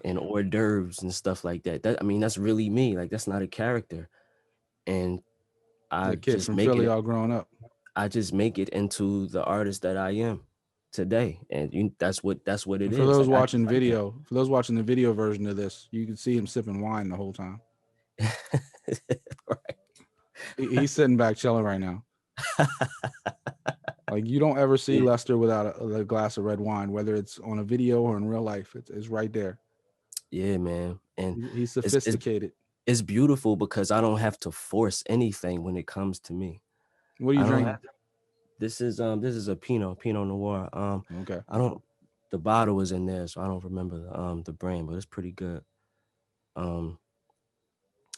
and hors d'oeuvres and stuff like that. That's really me. Like, that's not a character. And The kid from Philly all grown up. I just make it into the artist that I am today. And that's what it is. For those watching the video version of this, you can see him sipping wine the whole time. Right. He's sitting back chilling right now. Like you don't ever see Lester without a glass of red wine, whether it's on a video or in real life. It's right there. Yeah, man. And he's sophisticated. It's beautiful because I don't have to force anything when it comes to me. What are you drinking? This is a Pinot Noir. Okay. I don't the bottle is in there, so I don't remember the brand, but it's pretty good. Um,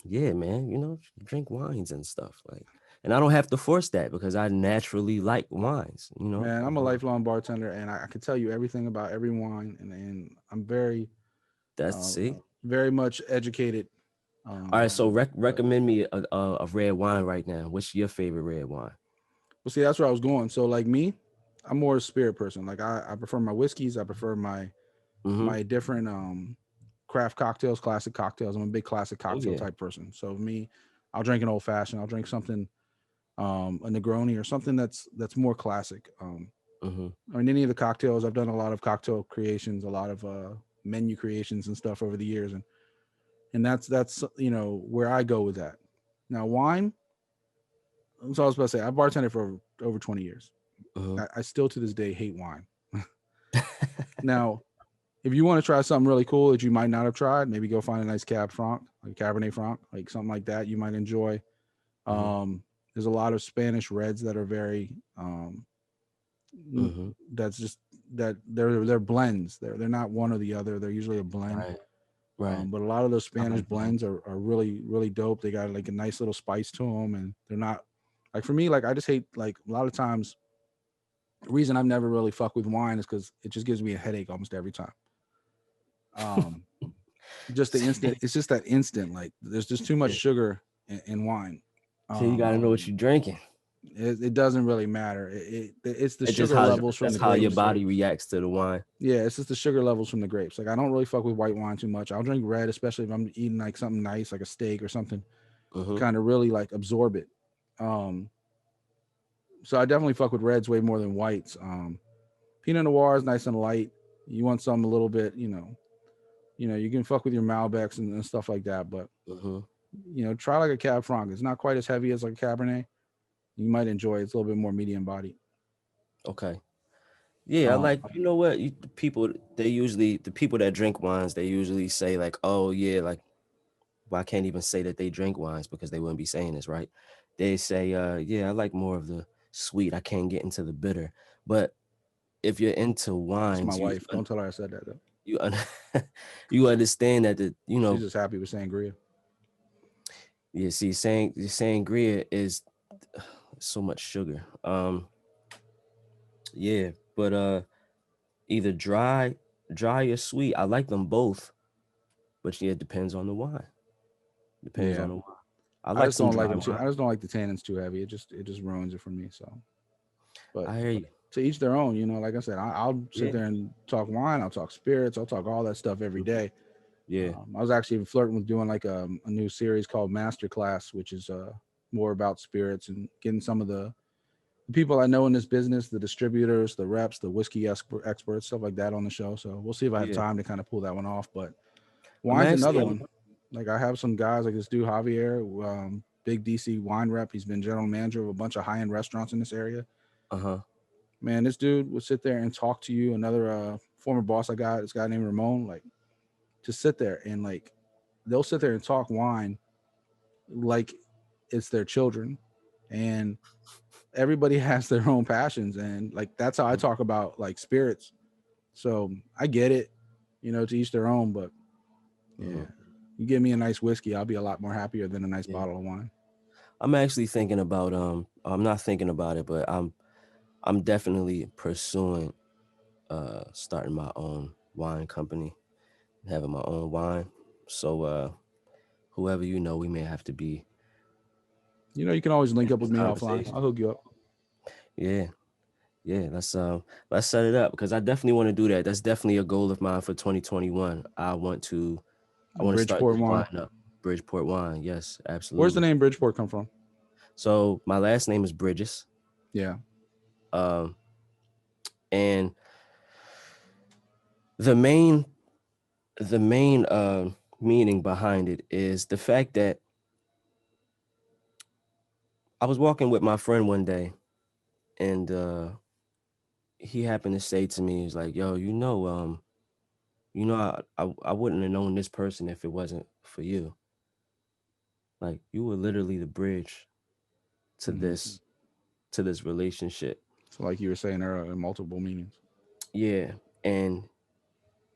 yeah, man, drink wines and stuff like, and I don't have to force that because I naturally like wines. Man, I'm a lifelong bartender, and I can tell you everything about every wine, and I'm very, That's uh, see. very much educated. All right, so But recommend me a red wine right now. What's your favorite red wine? well, see, that's where I was going. So like me, I'm more a spirit person. Like I prefer my whiskeys. I prefer Mm-hmm. my different craft cocktails, classic cocktails. I'm a big classic Oh cocktail yeah. type person. So me, I'll drink an old fashioned. I'll drink something a Negroni or something that's more classic. Mm-hmm. I mean, any of the cocktails, I've done a lot of cocktail creations, a lot of menu creations and stuff over the years, and that's where I go with that. Now wine, so I was about to say, I bartended for over 20 years. Mm-hmm. I still to this day hate wine. Now, if you want to try something really cool that you might not have tried, maybe go find a nice Cab Franc, like Cabernet Franc, like something like that you might enjoy. Mm-hmm. There's a lot of Spanish reds that are very Mm-hmm. that's just that they're blends. They're not one or the other. They're usually a blend. Right. Right. But a lot of those I Spanish like that. blends are really really dope. They got like a nice little spice to them, and they're not like for me. Like I just hate like a lot of times. The reason I've never really fucked with wine is because it just gives me a headache almost every time. Um, just the instant. It's just that instant. Like there's just too much Yeah. sugar in wine. So you Um, got to know what you're drinking. it doesn't really matter. It's the It just sugar how levels from that's the how your grapes. body reacts to the wine. Yeah, it's just the sugar levels from the grapes. Like I don't really fuck with white wine too much. I'll drink red, especially if I'm eating like something nice, like a steak or something, to Mm-hmm. kind of really like absorb it. Um, so I definitely fuck with reds way more than whites. Pinot Noir is nice and light. You want some a little bit, you can fuck with your Malbecs and stuff like that. But Mm-hmm. try like a Cab Franc. It's not quite as heavy as like a Cabernet. You might enjoy it. It's a little bit more medium body. Okay. Yeah, I Um, like. You know what? The people that drink wines, they usually say like, "Oh yeah, like." Well, I can't even say that they drink wines because they wouldn't be saying this, right? They say, "Yeah, I like more of the sweet. I can't get into the bitter." But if you're into that's my wines, wife. Don't tell her I said that though. you un- you understand that She's just happy with sangria. yeah. See, saying sangria is so much sugar. Yeah, but either dry or sweet. I like them both, but yeah, it depends on the wine. Depends Yeah. on the wine. I I like just some don't like dry it too. wine. I just don't like the tannins too heavy. It just ruins it for me. So, but I hear you. to each their own. Like I said, I'll sit Yeah. there and talk wine. I'll talk spirits. I'll talk all that stuff every Mhm. day. Yeah. I was actually flirting with doing like a new series called Masterclass, which is more about spirits and getting some of the people I know in this business, the distributors, the reps, the whiskey experts, stuff like that on the show. So we'll see if I have Yeah. time to kind of pull that one off. But I'm wine's actually. another one. Like I have some guys like this dude Javier, big DC wine rep. He's been general manager of a bunch of high end restaurants in this area. Uh-huh. Man, this dude would sit there and talk to you. Another former boss I got, this guy named Ramon, like just sit there and like they'll sit there and talk wine like it's their children, and everybody has their own passions, and like that's how I talk about like spirits. So I get it, to each their own. But yeah, Mhm. you give me a nice whiskey, I'll be a lot more happier than a nice Yeah. bottle of wine. I'm actually thinking about I'm not thinking about it, but I'm definitely pursuing starting my own wine company, having my own wine. So whoever we may have to be You can always link in up this with me offline. conversation. I'll hook you up. Yeah. Yeah, let's set it up because I definitely want to do that. That's definitely a goal of mine for 2021. I want to start Bridgeport this wine. wine up. Bridgeport wine. Yes, Where's the absolutely. name Bridgeport come from? So my last name is Bridges. Yeah. Um, and the main meaning behind it is the fact that I was walking with my friend one day, and he happened to say to me, he's like, "Yo, I wouldn't have known this person if it wasn't for you. Like, you were literally the bridge to Hmm. this relationship." So like you were saying, there are multiple meanings. Yeah, and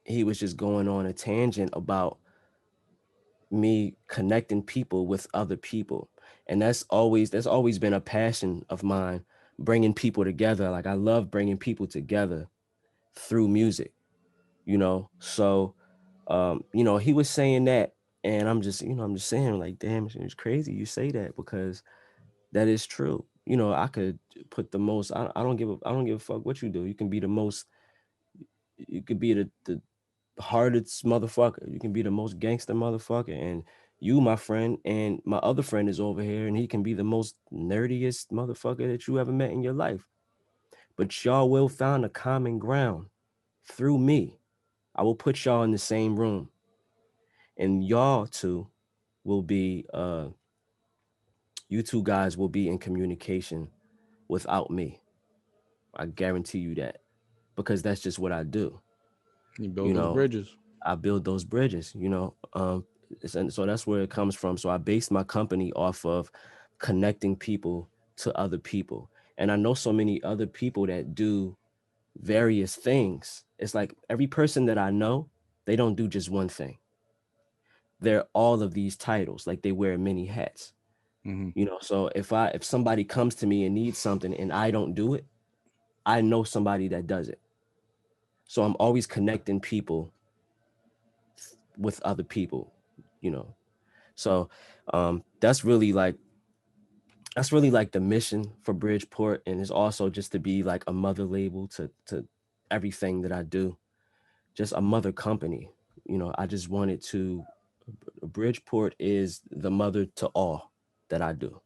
he was just going on a tangent about me connecting people with other people. And that's always been a passion of mine, bringing people together. Like I love bringing people together through music, you know? So, you know, he was saying that, and I'm just saying like, damn, it's crazy you say that, because that is true. You know, I could put the most, I don't give a fuck what you do. You can be the most, you could be the hardest motherfucker. You can be the most gangster motherfucker, and you, my friend, and my other friend is over here, and he can be the most nerdiest motherfucker that you ever met in your life. But y'all will find a common ground through me. I will put y'all in the same room, and y'all two will be, you two guys will be in communication without me. I guarantee you that, because that's just what I do. You build You those know, bridges. I build those bridges, you know. And so that's where it comes from. So I based my company off of connecting people to other people. And I know so many other people that do various things. It's like every person that I know, they don't do just one thing. They're all of these titles, like they wear many hats. Mm-hmm. You know, so if somebody comes to me and needs something and I don't do it, I know somebody that does it. So I'm always connecting people with other people, you know. So that's really like the mission for Bridgeport, and it's also just to be like a mother label to everything that I do, just a mother company. You know, I just wanted to, Bridgeport is the mother to all that I do,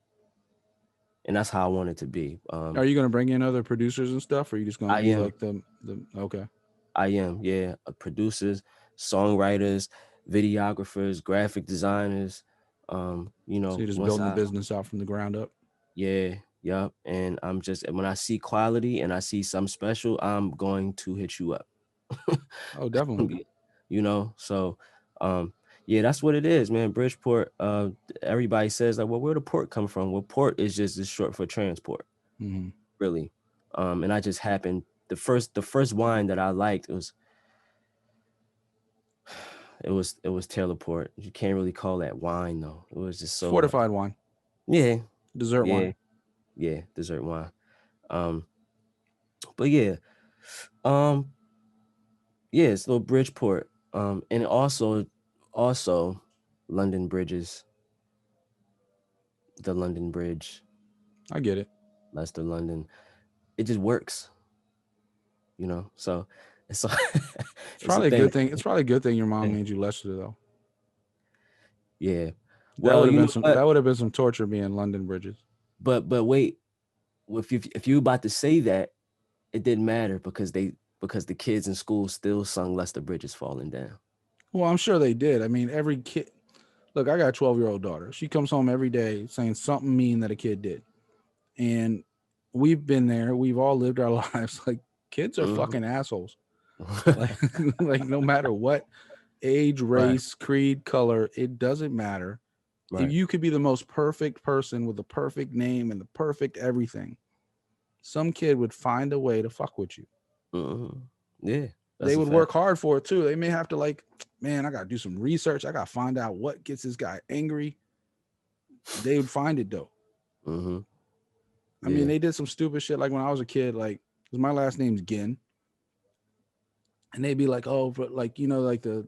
and that's how I want it to be. Are you going to bring in other producers and stuff, or are you just going to I be am. like the okay? I am, yeah. Producers, songwriters, videographers, graphic designers. You So know, you're just once building the I, business out from the ground up. yeah, yep. And I'm just, when I see quality and I see something special, I'm going to hit you up. Oh, definitely. You know, so yeah, that's what it is, man. Bridgeport, everybody says like, well, where the port come from? Well, port is just short for transport, Mm-hmm. really. And I just happened, the first wine that I liked was Taylor Port. You can't really call that wine though. It was just It's so like, fortified wine, yeah, dessert yeah, wine. yeah, dessert wine. But yeah, um, yeah, it's little Bridgeport. And also London Bridges, the London Bridge, I get it. Leicester, London. It just works, you know. So it's It's it's a probably a thing. good thing. It's probably a good thing your mom Yeah. named you Lester, though. Yeah. That Well, would have you been know some. what? That would have been some torture being London Bridges. But wait, if you about to say that, it didn't matter because the kids in school still sung Lester Bridges Falling Down. Well, I'm sure they did. I mean, every kid. Look, I got a 12-year-old daughter. She comes home every day saying something mean that a kid did, and we've been there. We've all lived our lives. Like kids are Mm-hmm. fucking assholes. Like, like no matter what age, Right, race, creed, color, it doesn't matter. If right. you could be the most perfect person with the perfect name and the perfect everything, some kid would find a way to fuck with you. Mm-hmm. Yeah, They that's a would fact. work hard for it too. They may have to like, man, I got to do some research. I got to find out what gets this guy angry. They would find it though. Mm-hmm. I mean, Yeah. they did some stupid shit. Like when I was a kid, like, cause my last name's Ginn, and they'd be like, oh, but like, you know, like the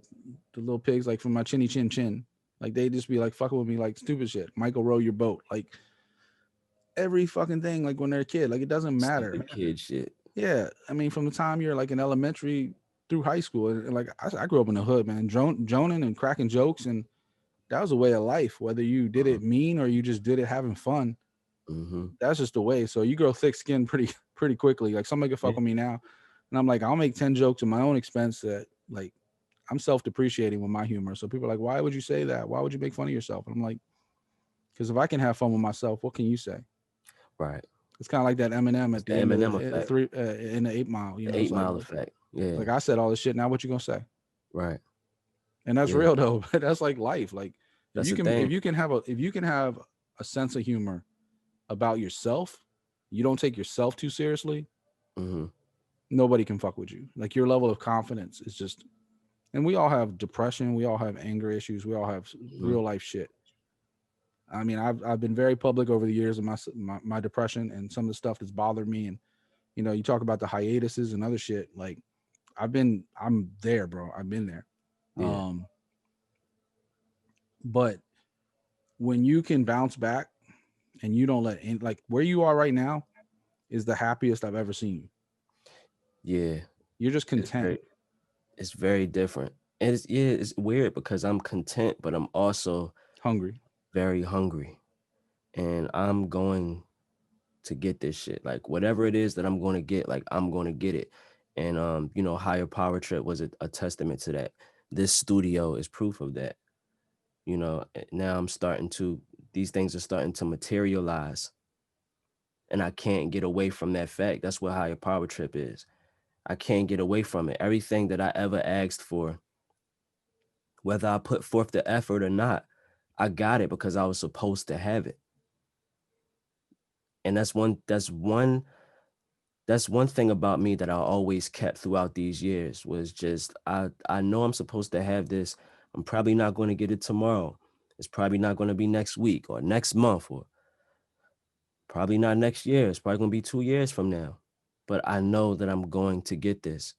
little pigs, like from my chinny chin chin, like they just be like fucking with me, like stupid shit. Michael, row your boat, like every fucking thing. Like when they're a kid, like it doesn't matter. Stupid kid shit. Yeah, I mean, from the time you're like in elementary through high school, and like I grew up in the hood, man, joning and cracking jokes, and that was a way of life. Whether you did it mean or you just did it having fun, Mm-hmm. that's just the way. So you grow thick skin pretty quickly. Like somebody can fuck Yeah. with me now, and I'm like, I'll make 10 jokes at my own expense that like I'm self-depreciating with my humor. So people are like, why would you say that? Why would you make fun of yourself? And I'm like, because if I can have fun with myself, what can you say? Right. It's kind of like that Eminem It's at the the end of Eminem the effect. three in the 8 Mile. You The know, it's Eight like Mile effect. Yeah. I said all this shit. Now what you gonna say? Right. And that's Yeah. real though. But that's like life. Like That's the thing. if you can have a sense of humor about yourself, you don't take yourself too seriously. Mm-hmm. nobody can fuck with you. Like your level of confidence is just, and we all have depression, we all have anger issues, we all have Mhm. real life shit. I mean, I've been very public over the years of my depression and some of the stuff that's bothered me. And you talk about the hiatuses and other shit. Like I'm there, bro. I've been there. Yeah. Um, but when you can bounce back and you don't let in, like where you are right now is the happiest I've ever seen you. Yeah. You're just It's content, very it's very different. And it's weird because I'm content, but I'm also hungry. very hungry. And I'm going to get this shit. Like whatever it is that I'm going to get, like I'm going to get it. And higher power trip was a testament to that. This studio is proof of that. Now these things are starting to materialize, and I can't get away from that fact. That's what higher power trip is. I can't get away from it. Everything that I ever asked for, whether I put forth the effort or not, I got it because I was supposed to have it. And that's one thing about me that I always kept throughout these years was just I know I'm supposed to have this. I'm probably not going to get it tomorrow. It's probably not going to be next week or next month or probably not next year. It's probably going to be 2 years from now. But I know that I'm going to get this.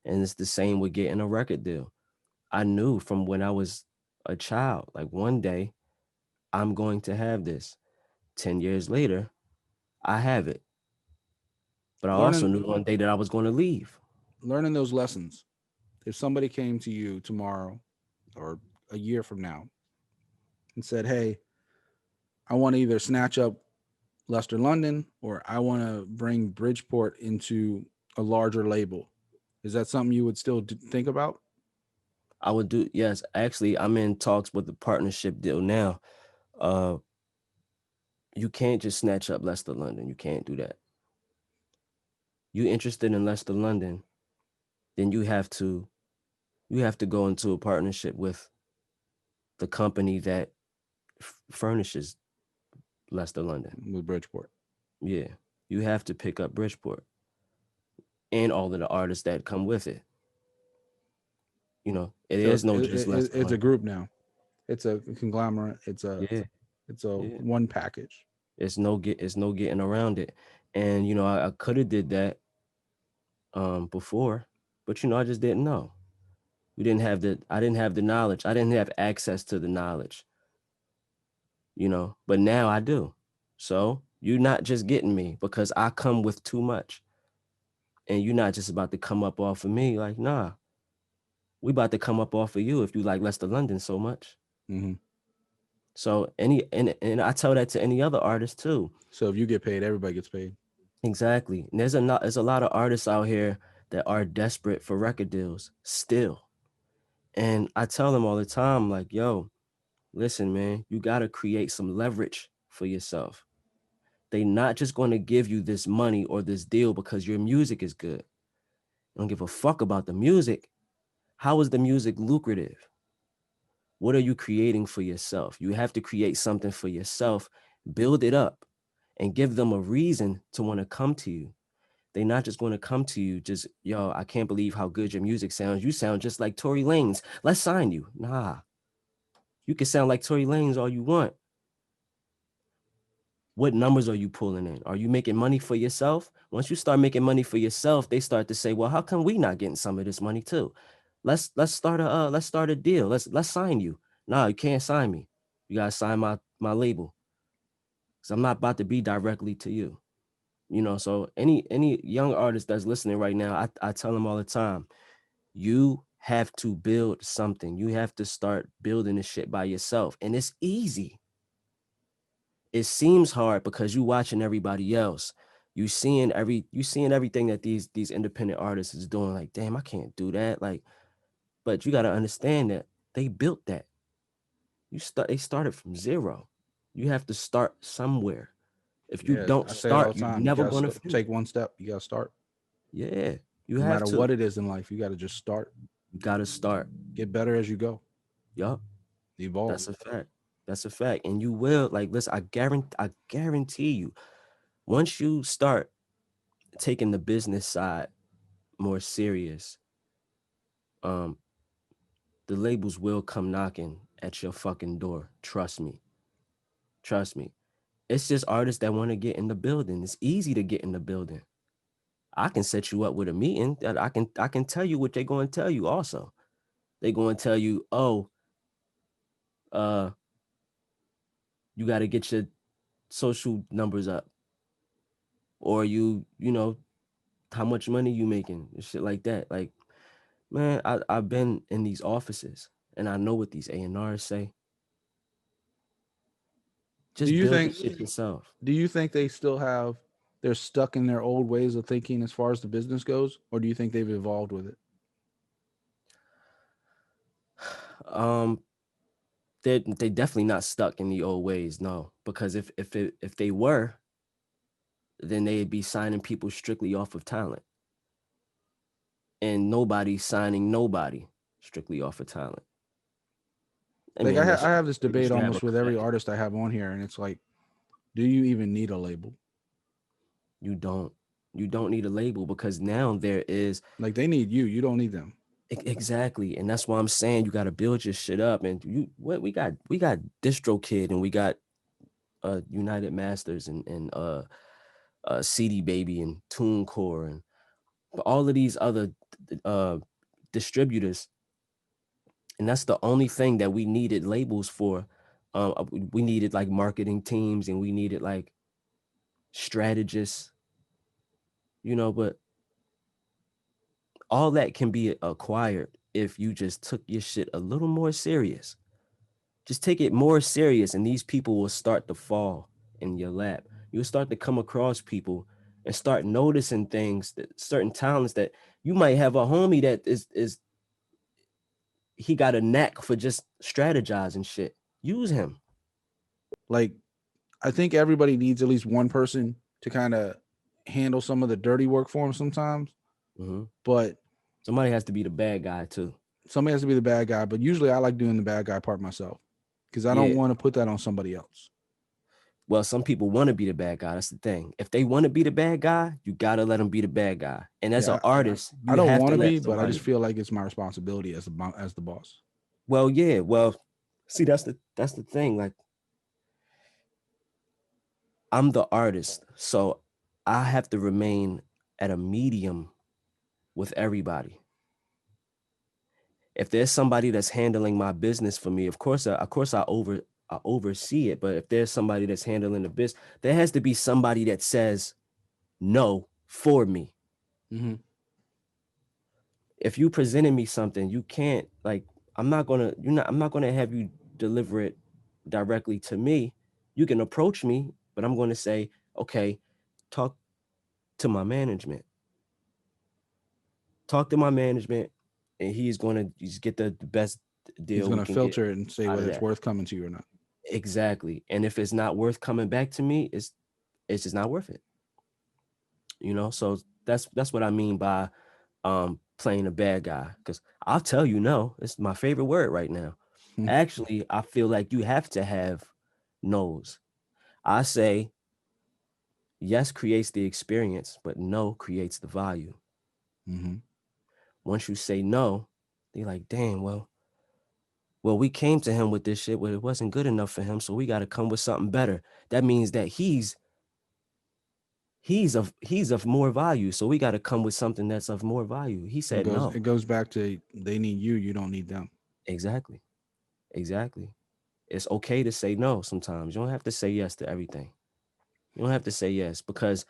And it's the same with getting a record deal. I knew from when I was a child, like one day I'm going to have this. 10 years later, I have it. But I also Learning knew one day that I was going to leave. learning those lessons. If somebody came to you tomorrow or a year from now and said, "Hey, I want to either snatch up Lester London or I want to bring Bridgeport into a larger label," is that something you would still think about? I would do, yes. Actually, I'm in talks with the partnership deal now. Uh, you can't just snatch up Lester London. You can't do that. You interested in Lester London, then you have to go into a partnership with the company that furnishes Lester London. With Bridgeport? Yeah, you have to pick up Bridgeport and all of the artists that come with it. It So is no just Lester it's a London. group now. It's a conglomerate. Yeah, It's a yeah. one package. It's no getting around it. And I could have did that before, but I just didn't know. I didn't have the knowledge. I didn't have access to the knowledge, but now I do. So you're not just getting me because I come with too much. And you're not just about to come up off of me. Like, nah, we about to come up off of you if you like Lester London so much. Mm-hmm. So and I tell that to any other artist too. So if you get paid, everybody gets paid. Exactly. And there's a lot of artists out here that are desperate for record deals still. And I tell them all the time, like, yo, listen, man, you got to create some leverage for yourself. They not just going to give you this money or this deal because your music is good. They don't give a fuck about the music. How is the music lucrative? What are you creating for yourself? You have to create something for yourself, build it up, and give them a reason to want to come to you. They're not just going to come to you just, yo, I can't believe how good your music sounds. You sound just like Tory Lanez. Let's sign you. Nah, you can sound like Tory Lanez all you want. What numbers are you pulling in? Are you making money for yourself? Once you start making money for yourself, they start to say, well, how come we not getting some of this money too? Let's start a deal. Let's sign you. No, you can't sign me. You gotta sign my label. Because I'm not about to be directly to you. So any young artist that's listening right now, I tell them all the time, you have to build something. You have to start building this shit by yourself. And it's easy. It seems hard because you watching everybody else. You seeing everything that these independent artists is doing. Like, damn, I can't do that. Like, but you gotta understand that they built that. They started from zero. You have to start somewhere. If you Yeah, don't I say it all start, the you're time. You never gotta gonna finish. take one step. You gotta start. Yeah, you No have matter to. what it is in life, you gotta just start. You gotta start. Get better as you go. Yup, Evolve. that's a fact. That's a fact. And you will, like, listen, I guarantee you, once you start taking the business side more serious, the labels will come knocking at your fucking door. Trust me. Trust me. It's just artists that want to get in the building. It's easy to get in the building. I can set you up with a meeting that I can tell you what they're going to tell you also. They're going to tell you, oh, you got to get your social numbers up. Or you know, how much money you making and shit like that. Like, man, I've been in these offices and I know what these A&Rs say. Just build the shit yourself. Do you think they still have, they're stuck in their old ways of thinking as far as the business goes, or do you think they've evolved with it? They definitely not stuck in the old ways, no. Because if they were, then they'd be signing people strictly off of talent. And nobody's signing nobody strictly off of talent. I have this debate almost with every artist I have on here, and it's like, do you even need a label? You don't need a label, because now there is, like, they need you. You don't need them. Exactly. And that's why I'm saying you got to build your shit up. And we got DistroKid, and we got United Masters, and CD Baby, and TuneCore, and all of these other distributors. And that's the only thing that we needed labels for. We needed like marketing teams, and we needed like strategists, you know, but all that can be acquired if you just took your shit a little more serious. Just take it more serious, and these people will start to fall in your lap. You'll start to come across people and start noticing things, that certain talents that you might have a homie that is he got a knack for just strategizing shit. Use him. Like, I think everybody needs at least one person to kind of handle some of the dirty work for them sometimes. But somebody has to be the bad guy too. Somebody has to be the bad guy, but usually I like doing the bad guy part myself, because I don't want to put that on somebody else. Well, some people want to be the bad guy. That's the thing. If they want to be the bad guy, you got to let them be the bad guy. And as an artist, I don't want to be, but I just feel like it's my responsibility as the boss. Well, yeah. Well, see, that's the thing. Like, I'm the artist, so I have to remain at a medium with everybody. If there's somebody that's handling my business for me, of course I oversee it. But if there's somebody that's handling the business, there has to be somebody that says no for me. Mm-hmm. If you presented me something, you can't, like, I'm not gonna have you deliver it directly to me. You can approach me, but I'm going to say, okay, talk to my management. Talk to my management, and he's going to just get the best deal. He's going to filter it and say whether it's worth coming to you or not. Exactly. And if it's not worth coming back to me, it's just not worth it. You know, so that's what I mean by playing a bad guy, because I'll tell you no. It's my favorite word right now. Actually, I feel like you have to have no's. I say yes creates the experience, but no creates the value. Mm-hmm. Once you say no, they're like, damn, well, we came to him with this shit, but it wasn't good enough for him, so we got to come with something better. That means that he's of more value, so we got to come with something that's of more value. He said no. It goes back to, they need you, you don't need them. Exactly. It's okay to say no sometimes. You don't have to say yes to everything. You don't have to say yes, because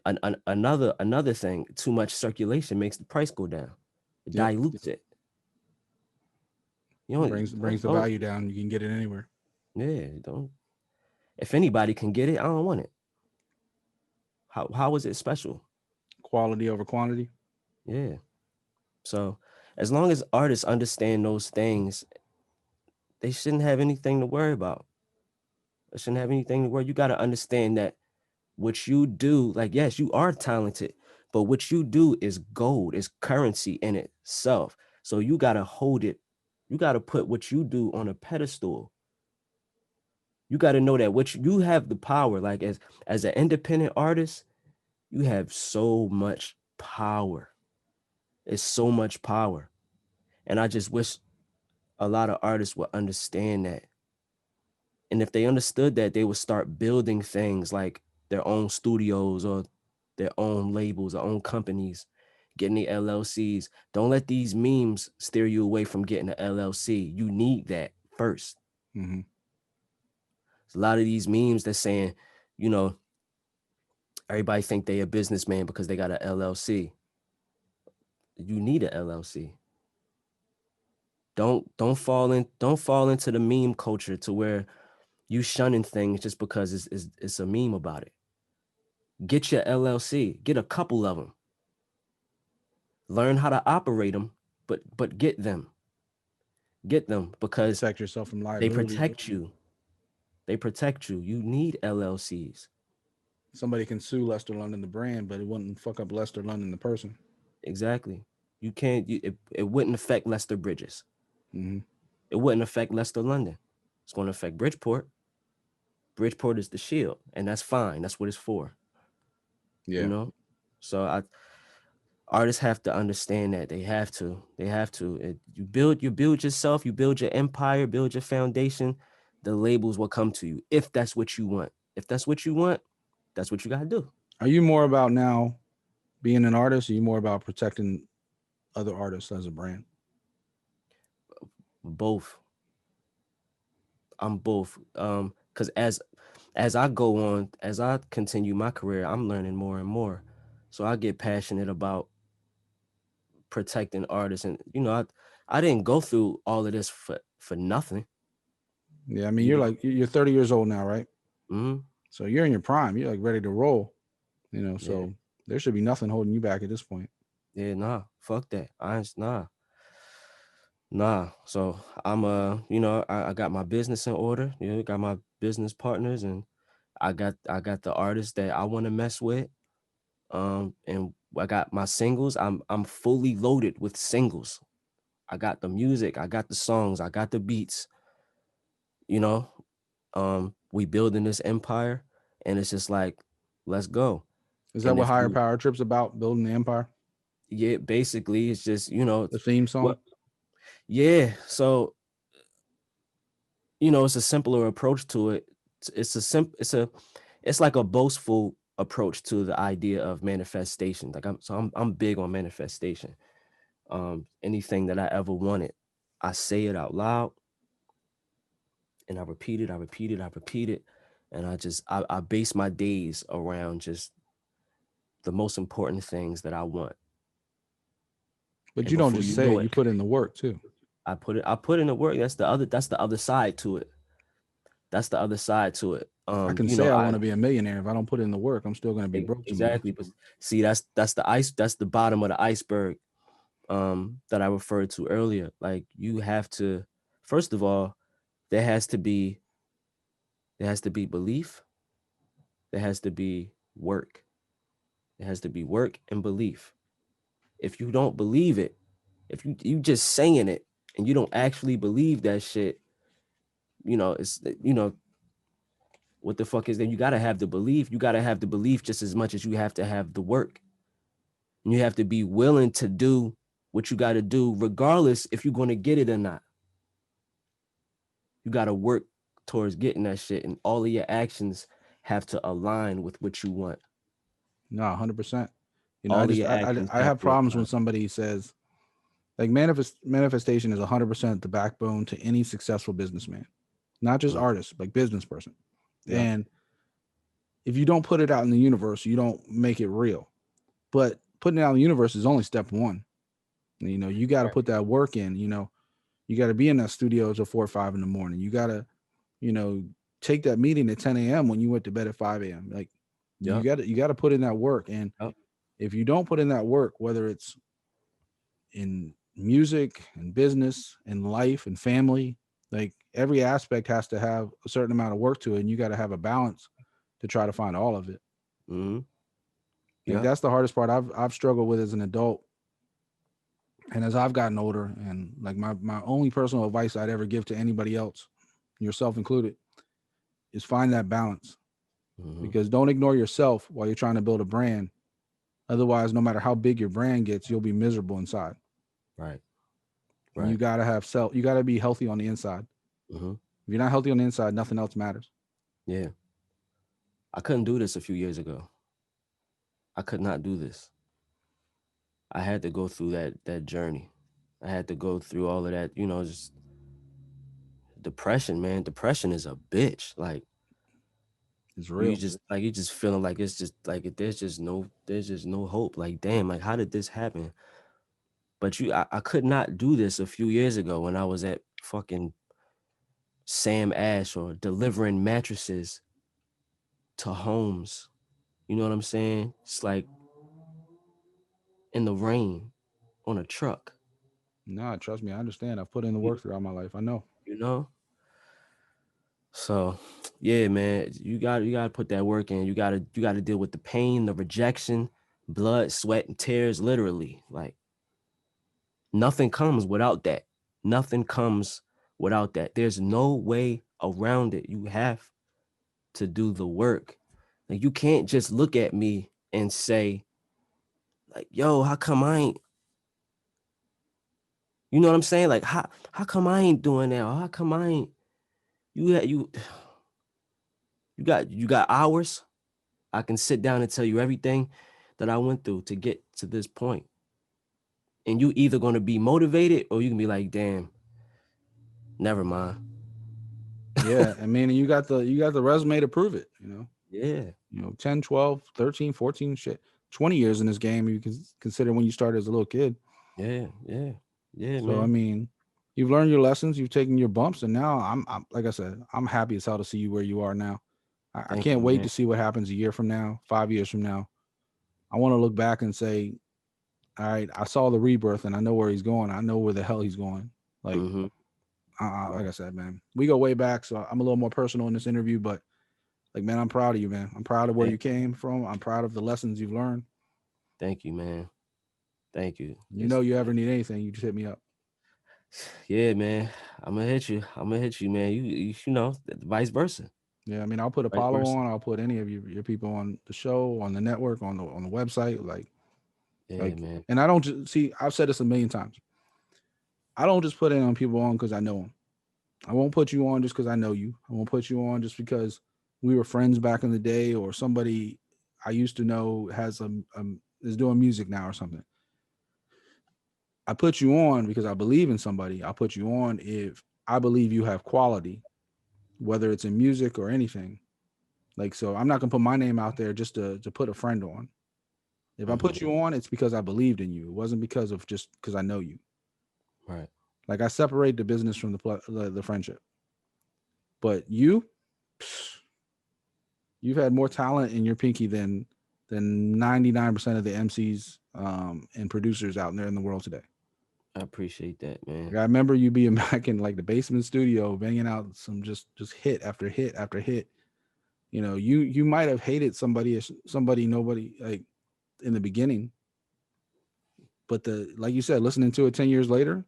another thing, too much circulation makes the price go down. It dilutes it. You know, brings the value down. You can get it anywhere. Yeah, don't. If anybody can get it, I don't want it. How is it special? Quality over quantity. Yeah. So as long as artists understand those things, they shouldn't have anything to worry about. They shouldn't have anything to worry. You got to understand that what you do, like, yes, you are talented, but what you do is gold, is currency in itself. So you got to hold it. You got to put what you do on a pedestal. You got to know that what you have the power, like as an independent artist, you have so much power. It's so much power. And I just wish a lot of artists would understand that. And if they understood that, they would start building things like their own studios or their own labels, their own companies, getting the LLCs. Don't let these memes steer you away from getting an LLC. You need that first. Mm-hmm. A lot of these memes that's saying, you know, everybody think they a businessman because they got an LLC. You need an LLC. Don't fall into the meme culture to where you shunning things just because it's a meme about it. Get your LLC. Get a couple of them. Learn how to operate them, but get them. Get them because Protect yourself from they liability. protect you. They protect you. You need LLCs. Somebody can sue Lester London the brand, but it wouldn't fuck up Lester London the person. Exactly. You can't. It wouldn't affect Lester Bridges. Mm-hmm. It wouldn't affect Lester London. It's going to affect Bridgeport. Bridgeport is the shield, and that's fine. That's what it's for. Yeah. You know. So artists have to understand that. They have to. You build yourself. You build your empire. Build your foundation. The labels will come to you if that's what you want. If that's what you want, that's what you got to do. Are you more about now being an artist, or are you more about protecting other artists as a brand? Both. I'm both. Because as I go on, as I continue my career, I'm learning more and more. So I get passionate about protecting artists. And I didn't go through all of this for nothing. Yeah, I mean, you're 30 years old now, right? Mm-hmm. So you're in your prime. You're like ready to roll. So Yeah. there should be nothing holding you back at this point. Yeah, nah, fuck that. Nah. So I'm I got my business in order. Got my business partners, and I got the artists that I want to mess with. And I got my singles. I'm fully loaded with singles. I got the music, I got the songs, I got the beats. We building this empire, and it's just like, let's go. Is that what Higher Power Trip's about? Building the empire? Yeah, basically, it's just the theme song. What? Yeah. So, it's a simpler approach to it. It's like a boastful approach to the idea of manifestation. Like I'm big on manifestation. Anything that I ever wanted, I say it out loud, and I repeat it, and I base my days around just the most important things that I want. But you don't just say it, you put in the work too. I put in the work. That's the other side to it. I can say I want to be a millionaire. If I don't put in the work, I'm still going to be broke. Exactly. But see, that's the bottom of the iceberg that I referred to earlier. Like, you have to, first of all, there has to be belief. There has to be work. There has to be work and belief. If you don't believe it, if you just saying it and you don't actually believe that shit, it's what the fuck is that? You gotta have the belief. You gotta have the belief just as much as you have to have the work. And you have to be willing to do what you gotta do, regardless if you're gonna get it or not. You gotta work towards getting that shit, and all of your actions have to align with what you want. No, 100%. I have problems when somebody says, like, manifestation is 100% the backbone to any successful businessman, not just artist, like business person. Yeah. And if you don't put it out in the universe, you don't make it real. But putting it out in the universe is only step one. You got to put that work in. You got to be in that studio till 4 or 5 in the morning. You got to, take that meeting at 10 a.m. when you went to bed at 5 a.m. Like, you got to put in that work. And if you don't put in that work, whether it's in music and business and life and family, like, every aspect has to have a certain amount of work to it, and you got to have a balance to try to find all of it. Mm-hmm. Like, that's the hardest part I've struggled with as an adult, and as I've gotten older. And like, my only personal advice I'd ever give to anybody else, yourself included, is find that balance. Mm-hmm. Because don't ignore yourself while you're trying to build a brand, Otherwise, no matter how big your brand gets, you'll be miserable inside. Right. And you gotta have you gotta be healthy on the inside. Mm-hmm. If you're not healthy on the inside, nothing else matters. Yeah. I couldn't do this a few years ago. I could not do this. I had to go through that journey. I had to go through all of that, just depression, man. Depression is a bitch. Like, It's real. you just feeling like it's just like there's just no hope. Like, damn, like how did this happen? But I could not do this a few years ago when I was at fucking Sam Ash or delivering mattresses to homes. You know what I'm saying? It's like in the rain on a truck. Nah, trust me, I understand. I've put in the work throughout my life. I know. You know? So yeah, man, you gotta put that work in. You gotta deal with the pain, the rejection, blood, sweat, and tears, literally. Like nothing comes without that. Nothing comes without that. There's no way around it. You have to do the work. Like you can't just look at me and say, like, yo, how come I ain't, you know what I'm saying? Like, how come I ain't doing that? Or how come I ain't, you got hours. I can sit down and tell you everything that I went through to get to this point. And you either gonna be motivated or you can be like, damn, never mind. Yeah, I mean, you got the resume to prove it, Yeah. 10, 12, 13, 14, shit, 20 years in this game, you can consider when you started as a little kid. Yeah, So, man. I mean, you've learned your lessons, you've taken your bumps, and now I'm like I said, I'm happy as hell to see you where you are now. I can't wait to see what happens a year from now, 5 years from now. I want to look back and say, all right, I saw the rebirth and I know where he's going. I know where the hell he's going. Like, like I said, man, we go way back. So I'm a little more personal in this interview, but like, man, I'm proud of you, man. I'm proud of where you came from. I'm proud of the lessons you've learned. Thank you, man. Thank you. You ever need anything, you just hit me up. Yeah, man. I'm gonna hit you, man. You know, vice versa. Yeah, I mean, I'll put Apollo on. I'll put any of your people on the show, on the network, on the website. Like, man. And I don't just see. I've said this a million times. I don't just put in on people on because I know them. I won't put you on just because I know you. I won't put you on just because we were friends back in the day, or somebody I used to know is doing music now or something. I put you on because I believe in somebody. I'll put you on if I believe you have quality, whether it's in music or anything. Like, so I'm not gonna put my name out there just to put a friend on. If I put you on, it's because I believed in you. It wasn't because I know you. Right. Like, I separate the business from the friendship. But you've had more talent in your pinky than 99% of the MCs and producers out there in the world today. I appreciate that, man. Like, I remember you being back in like the basement studio, banging out some just hit after hit after hit. You might have hated somebody nobody like in the beginning, but like you said, listening to it 10 years later,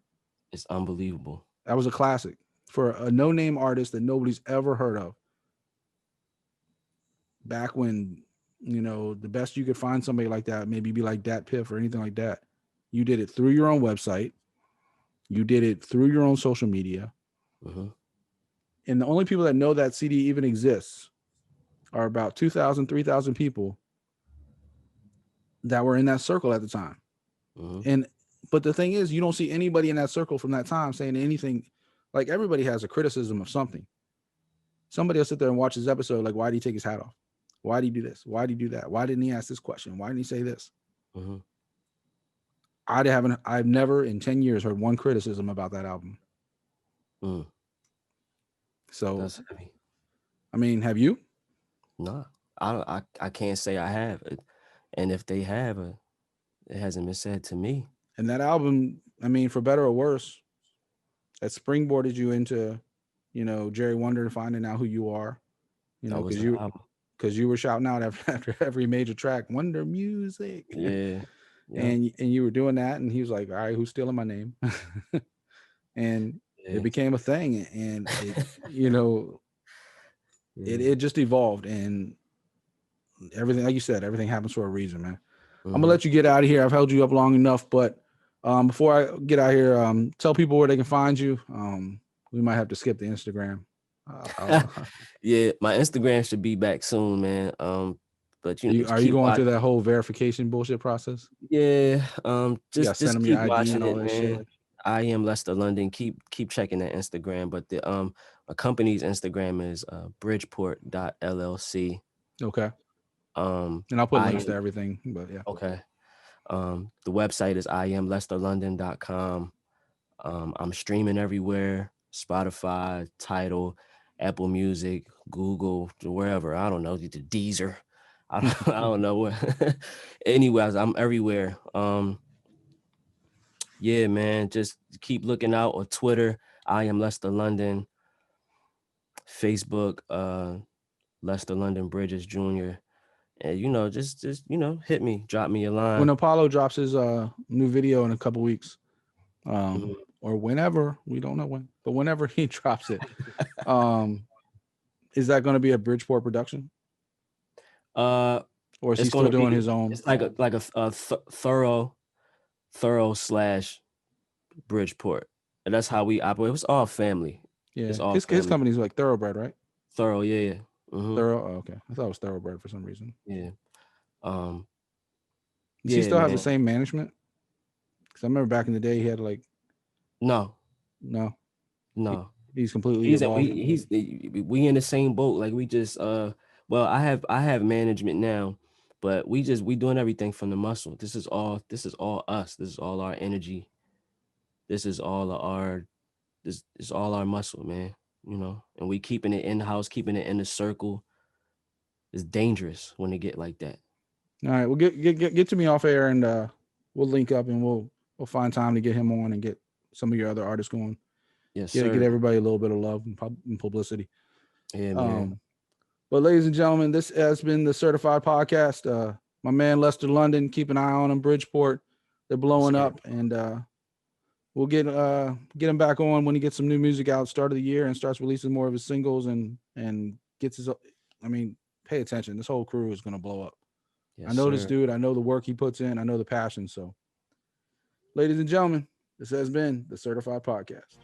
it's unbelievable. That was a classic for a no-name artist that nobody's ever heard of. Back when, the best you could find somebody like that, maybe be like Dat Piff or anything like that. You did it through your own website. You did it through your own social media. And the only people that know that CD even exists are about 2,000, 3,000 people that were in that circle at the time. But the thing is, you don't see anybody in that circle from that time saying anything. Like, everybody has a criticism of something. Somebody will sit there and watch this episode like, why did he take his hat off? Why did he do this? Why did he do that? Why didn't he ask this question? Why didn't he say this? I've never in 10 years heard one criticism about that album. So that's heavy. I mean, have you? No, I can't say I have. And if they have, it hasn't been said to me. And that album, I mean, for better or worse, that springboarded you into, Jerry Wonder, finding out who you are, because you were shouting out after every major track, Wonder Music. Yeah. And you were doing that, and he was like, all right, who's stealing my name? And it became a thing, and it just evolved, and everything, like you said, everything happens for a reason, man. I'm gonna let you get out of here. I've held you up long enough, but before I get out here, tell people where they can find you. We might have to skip the Instagram. Yeah, my Instagram should be back soon, man. But you are you going through that whole verification bullshit process? Yeah, Just send just them keep your ID watching and all it, that shit. man. I am Lester London. Keep checking that Instagram. But the my company's Instagram is Bridgeport.llc. Okay. And I'll put links to everything. But yeah. Okay. The website is IamLesterLondon.com. I'm streaming everywhere: Spotify, Tidal, Apple Music, Google, wherever. I don't know, the Deezer. I don't know what. Anyways, I'm everywhere. Yeah, man, just keep looking out on Twitter. I am Lester London. Facebook, Lester London Bridges Jr. And just hit me, drop me a line. When Apollo drops his new video in a couple weeks, or whenever, we don't know when, but whenever he drops it, is that going to be a Bridgeport production? Or is he still doing his own? It's like a thorough / Bridgeport, and that's how we operate. It's all family. Yeah, his company's like Thoroughbred, right? Thorough, yeah. Thorough. Oh, okay, I thought it was Thoroughbred for some reason. Yeah. Does he still have the same management? Because I remember back in the day he had like. No. He's completely. We in the same boat. Like we just well, I have management now, but we doing everything from the muscle. This is all us. This is all our energy. This is all our muscle, man. And we keeping it in the house, keeping it in the circle. It's dangerous when they get like that. All right, well, get to me off air, and we'll link up, and we'll find time to get him on and get some of your other artists going. Yes, sir. Get everybody a little bit of love and publicity. Yeah, man. But ladies and gentlemen, this has been the Certified Podcast. My man Lester London, keep an eye on him. Bridgeport, they're blowing up, and we'll get him back on when he gets some new music out start of the year and starts releasing more of his singles and gets his. I mean, pay attention. This whole crew is gonna blow up. Yes, I know this dude. I know the work he puts in. I know the passion. So, ladies and gentlemen, this has been the Certified Podcast.